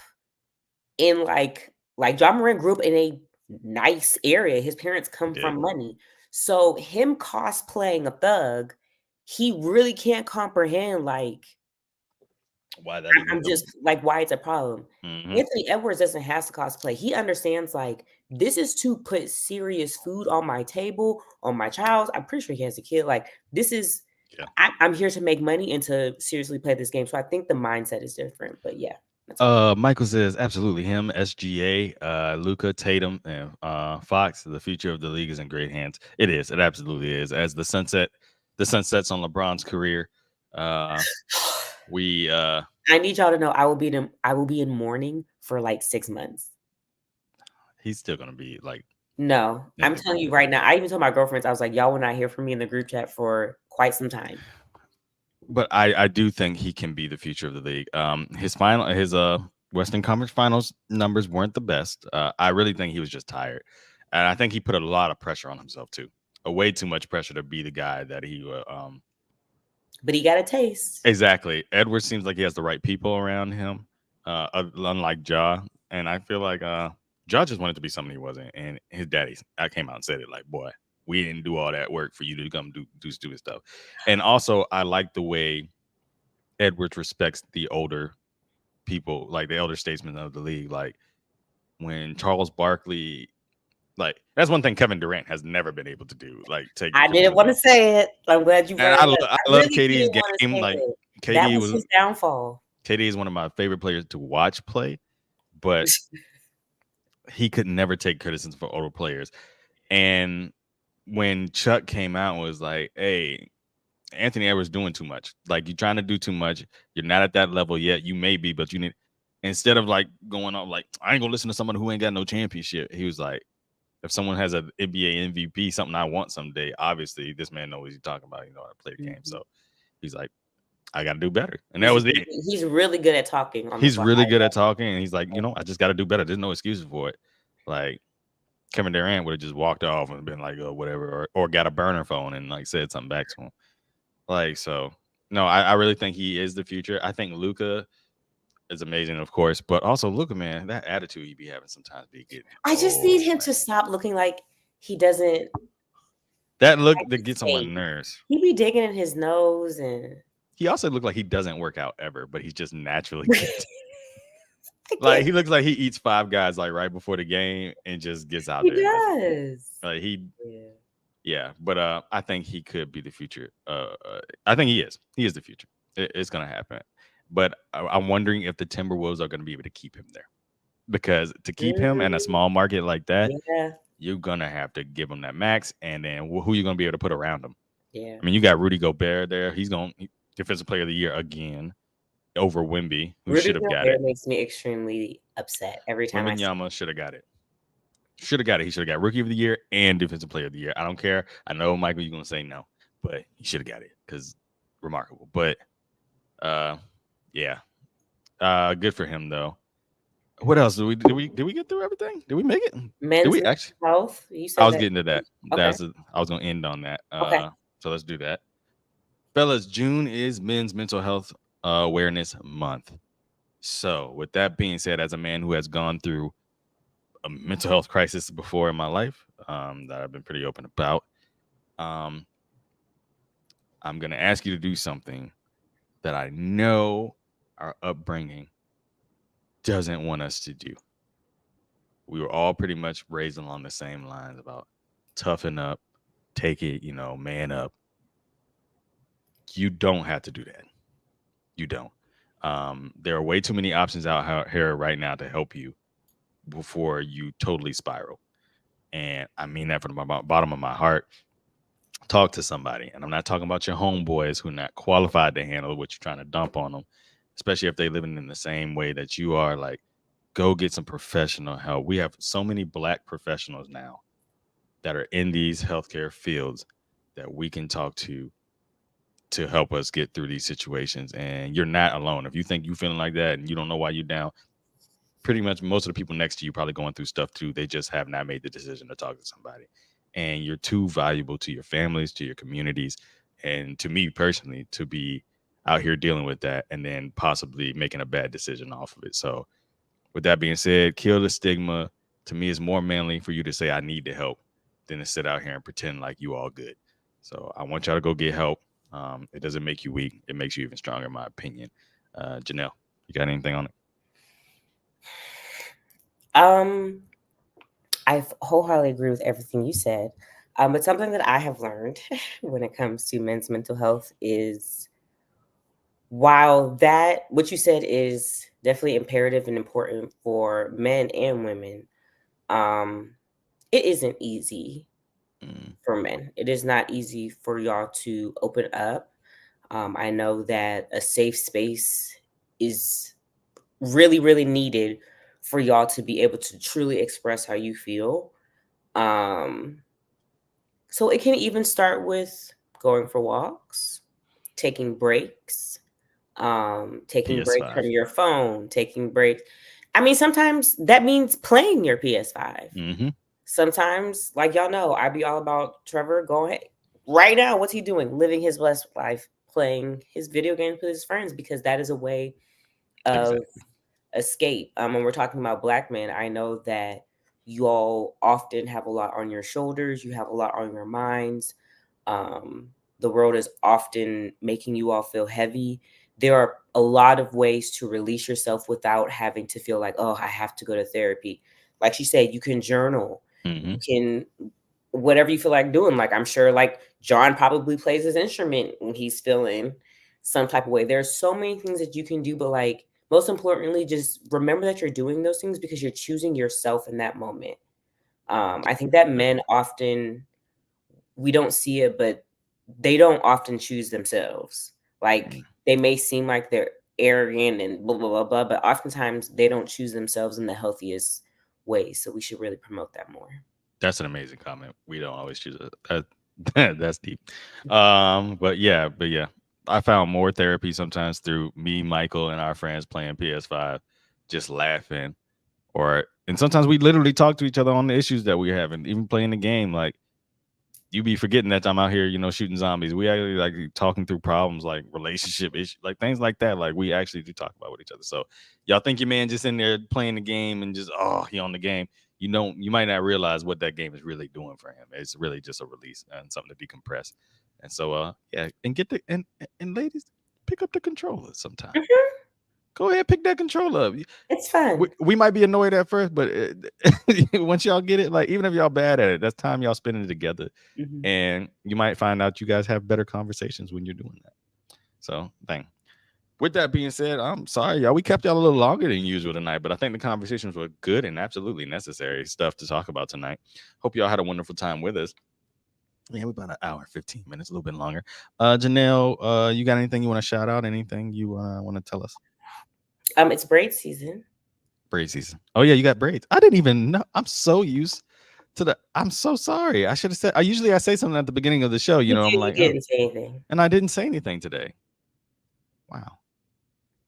in like John Moran grew up in a nice area. His parents he come did. from money. So him cosplaying a thug, he really can't comprehend like Why that I'm even? just like, why it's a problem. Mm-hmm. Anthony Edwards doesn't have to cosplay. He understands like this is to put serious food on my table, on my child's. I'm pretty sure he has a kid. Like this is, Yeah. I'm here to make money and to seriously play this game. So I think the mindset is different. But yeah, that's Michael says absolutely him, SGA, Luca, Tatum, and Fox. The future of the league is in great hands. It is. It absolutely is. As the sun sets on LeBron's career, we I need y'all to know I will be in mourning for like 6 months. he's still gonna be like No, I'm telling you MVP. right now. I even told my girlfriends, I was like, y'all will not hear from me in the group chat for quite some time. But I do think he can be the future of the league. His Western Conference Finals numbers weren't the best. I really think he was just tired, and I think he put a lot of pressure on himself too. Way too much pressure to be the guy that he But he got a taste. exactly. Edwards seems like he has the right people around him, unlike Ja. And I feel like Ja just wanted to be something he wasn't. And his daddy, I came out and said it like, boy, we didn't do all that work for you to come do stupid stuff. And also, I like the way Edwards respects the older people, like the elder statesmen of the league. Like when Charles Barkley, like that's one thing Kevin Durant has never been able to do. Like take the I didn't want to criticism. say it. I'm glad you And brought it up. I I love really KD's didn't want to game. say Like it. That KD was was his downfall. KD is one of my favorite players to watch play, but he could never take criticism for older players. And when Chuck came out and was like, "Hey, Anthony Edwards doing too much. Like you're trying to do too much. You're not at that level yet. You may be, but you need." Instead of like going on like, "I ain't gonna listen to someone who ain't got no championship," he was like, "If someone has an NBA MVP, something I want someday, obviously this man knows what he's talking about. You know how to play the game." So he's like, "I got to do better," and that was it. He's really good at talking on the He's fly. really good at talking, and he's like, I just got to do better. There's no excuses for it. Like Kevin Durant would have just walked off and been like, "Oh, whatever," or got a burner phone and like said something back to him. Like so, no, I really think he is the future. I think Luca is amazing, of course, but also Luca, man, that attitude he be having sometimes be getting. I just need him to stop looking like he doesn't That look like that his gets on my face. nerves. He be digging in his nose and He also looked like he doesn't work out ever, but he's just naturally I good. Like he looks like he eats Five Guys like right before the game and just gets out he there. does. Like he, Yeah. yeah. But I think he could be the future. I think he is. He is the future. It's gonna happen. But I'm wondering if the Timberwolves are gonna be able to keep him there, because to keep him in a small market like that, Yeah. you're gonna have to give him that max, and then who you gonna be able to put around him? Yeah. I mean, you got Rudy Gobert there. He's going defensive player of the year again over Wemby, who Rudy should have got it. Gobert makes me extremely upset every time I see Wembanyama should have got it. Should have got it. He should have got rookie of the year and defensive player of the year. I don't care. I know, Michael, you're gonna say no, but he should have got it because remarkable. But yeah. Good for him though. What else did we get through everything? Did we make it? men's Did we mental actually? health. You said I was that. getting to that. Okay. I was gonna end on that. Okay. So let's do that. Fellas, June is Men's Mental Health Awareness Month. So, with that being said, as a man who has gone through a mental health crisis before in my life that I've been pretty open about. Um, I'm going to ask you to do something that I know our upbringing doesn't want us to do. We were all pretty much raised along the same lines about toughen up, take it, man up. You don't have to do that. You don't. There are way too many options out here right now to help you before you totally spiral. And I mean that from the bottom of my heart. Talk to somebody. And I'm not talking about your homeboys who are not qualified to handle what you're trying to dump on them, especially if they're living in the same way that you are. Like, go get some professional help. We have so many Black professionals now that are in these healthcare fields that we can talk to help us get through these situations. And you're not alone. If you think you're feeling like that and you don't know why you're down, pretty much most of the people next to you probably going through stuff too. They just have not made the decision to talk to somebody. And you're too valuable to your families, to your communities, and to me personally to be out here dealing with that and then possibly making a bad decision off of it. So with that being said, kill the stigma. To me, it's more manly for you to say I need the help than to sit out here and pretend like you all good. So I want y'all to go get help. It doesn't make you weak. It makes you even stronger, in my opinion. Janelle, you got anything on it? I wholeheartedly agree with everything you said. But something that I have learned when it comes to men's mental health is, while that what you said is definitely imperative and important for men and women, it isn't easy for men. It is not easy for y'all to open up. I know that a safe space is really, really needed for y'all to be able to truly express how you feel. So it can even start with going for walks, taking breaks, taking breaks from PS5. your phone, taking breaks. I mean, sometimes that means playing your PS5. Mm-hmm. Sometimes, like y'all know, I be all about Trevor going right now. What's he doing? Living his blessed life, playing his video games with his friends, because that is a way of escape. When we're talking about Black men, I know that you all often have a lot on your shoulders. You have a lot on your minds. The world is often making you all feel heavy. There are a lot of ways to release yourself without having to feel like, oh, I have to go to therapy. Like she said, you can journal. Mm-hmm. You can whatever you feel like doing. Like, I'm sure like John probably plays his instrument when he's feeling some type of way. There's so many things that you can do, but like most importantly, just remember that you're doing those things because you're choosing yourself in that moment. I think that men often, we don't see it, but they don't often choose themselves. Like, they may seem like they're arrogant and blah, blah, blah, blah, but oftentimes they don't choose themselves in the healthiest way. So we should really promote that more. That's an amazing comment. We don't always choose it. That's deep. But yeah. I found more therapy sometimes through me, Michael, and our friends playing PS5, just laughing. And sometimes we literally talk to each other on the issues that we're having, even playing the game. Like, you be forgetting that I'm out here, shooting zombies. We actually like talking through problems, like relationship issues, like things like that. Like, we actually do talk about with each other. So y'all think your man just in there playing the game and just, he on the game. You might not realize what that game is really doing for him. It's really just a release and something to decompress. And so, and get and ladies, pick up the controller sometime. Mm-hmm. Go ahead, pick that controller up. It's fun. We might be annoyed at first, but once y'all get it, like, even if y'all bad at it, that's time y'all spending it together. Mm-hmm. And you might find out you guys have better conversations when you're doing that. So, with that being said, I'm sorry, y'all. We kept y'all a little longer than usual tonight, but I think the conversations were good and absolutely necessary stuff to talk about tonight. Hope y'all had a wonderful time with us. Yeah, we're about an hour and 15 minutes, a little bit longer. Janelle, you got anything you want to shout out? Anything you want to tell us? It's braid season. Braid season. Oh yeah, you got braids. I didn't even know. I'm so used to I'm so sorry. I should have said. I say something at the beginning of the show. I'm like, you didn't say anything, and I didn't say anything today. Wow.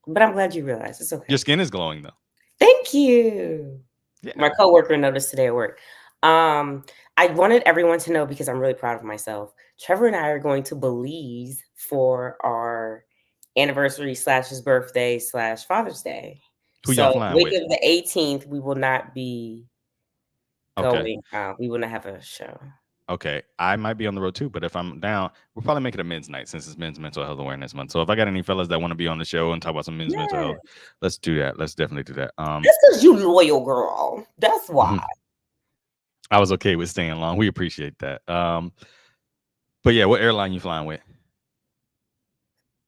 but I'm glad you realized. It's okay. Your skin is glowing though. Thank you. Yeah. My coworker noticed today at work. I wanted everyone to know, because I'm really proud of myself. Trevor and I are going to Belize for our anniversary / his birthday / Father's Day. Who y'all flying week with? of the 18th, we will not be Okay. going out. We wouldn't have a show. Okay. I might be on the road too, but if I'm down, we'll probably make it a men's night since it's Men's Mental Health Awareness Month. So if I got any fellas that want to be on the show and talk about some men's mental Yeah. health, let's do that. Let's definitely do that. That's because you loyal, girl. That's why. I was okay with staying long. We appreciate that. But yeah, what airline you flying with?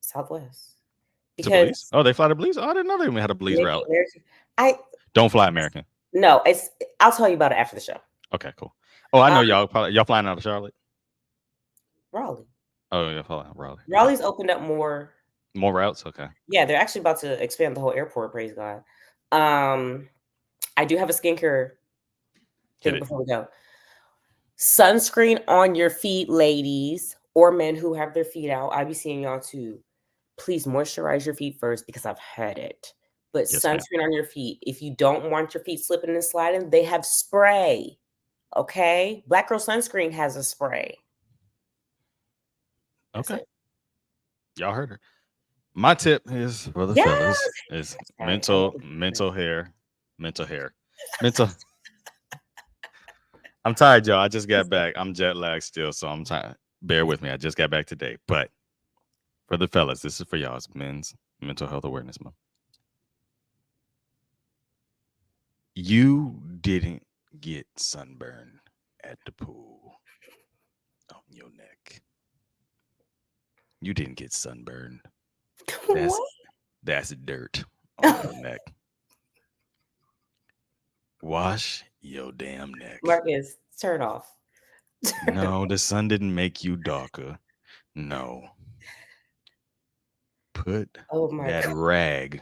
Southwest. To Belize? Because Oh, they fly to Belize? Oh, I didn't know they even had a Belize route. Don't fly American. No, I'll tell you about it after the show. Okay, cool. Oh, I know y'all flying out of Charlotte? Raleigh. Oh, y'all flying out of Raleigh. Raleigh's opened up more routes. Okay. Yeah, they're actually about to expand the whole airport, praise God. I do have a skincare thing before we go. Sunscreen on your feet, ladies, or men who have their feet out. I be seeing y'all too. Please moisturize your feet first because I've had it. But Yes, sunscreen on your feet. If you don't want your feet slipping and sliding, they have spray. Okay? Black Girl Sunscreen has a spray. Okay. Y'all heard her. My tip is for the fellas is mental hair. I'm tired, y'all. I just got back. I'm jet lagged still, so I'm tired. Bear with me. I just got back today. But for the fellas, this is for y'all. It's Men's Mental Health Awareness Month. You didn't get sunburn at the pool on your neck. You didn't get sunburned. That's dirt on your neck. Wash your damn neck. Marcus, turn off. No, the sun didn't make you darker. No. Put that rag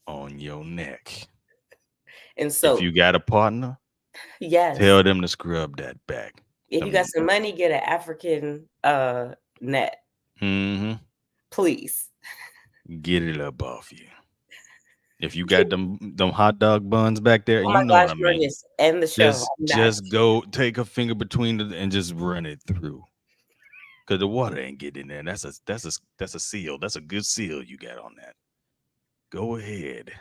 on your neck. And so if you got a partner, tell them to scrub that back. If you got some money, get an African net. Mm-hmm. Please. Get it up off you. If you got them hot dog buns back there, oh you know gosh, what I mean. End the show. Just go take a finger between and just run it through. Cause the water ain't getting in there. That's a seal. That's a good seal you got on that. Go ahead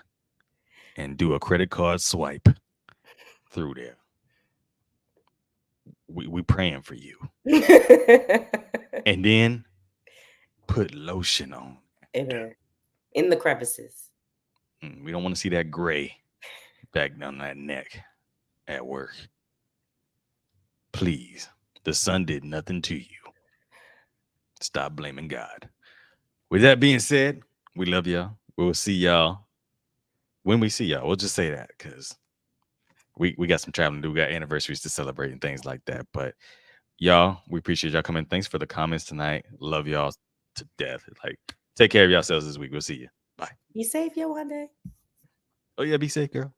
and do a credit card swipe through there. We praying for you. And then put lotion on. In the crevices. We don't want to see that gray back down that neck at work. Please, the sun did nothing to you. Stop blaming God. With that being said, we love y'all. We'll see y'all when we see y'all. We'll just say that because we got some traveling to do. We got anniversaries to celebrate and things like that. But y'all, we appreciate y'all coming. Thanks for the comments tonight. Love y'all to death. Like, take care of yourselves this week. We'll see you. Bye. Be safe, yo, one day. Oh, yeah, be safe, girl.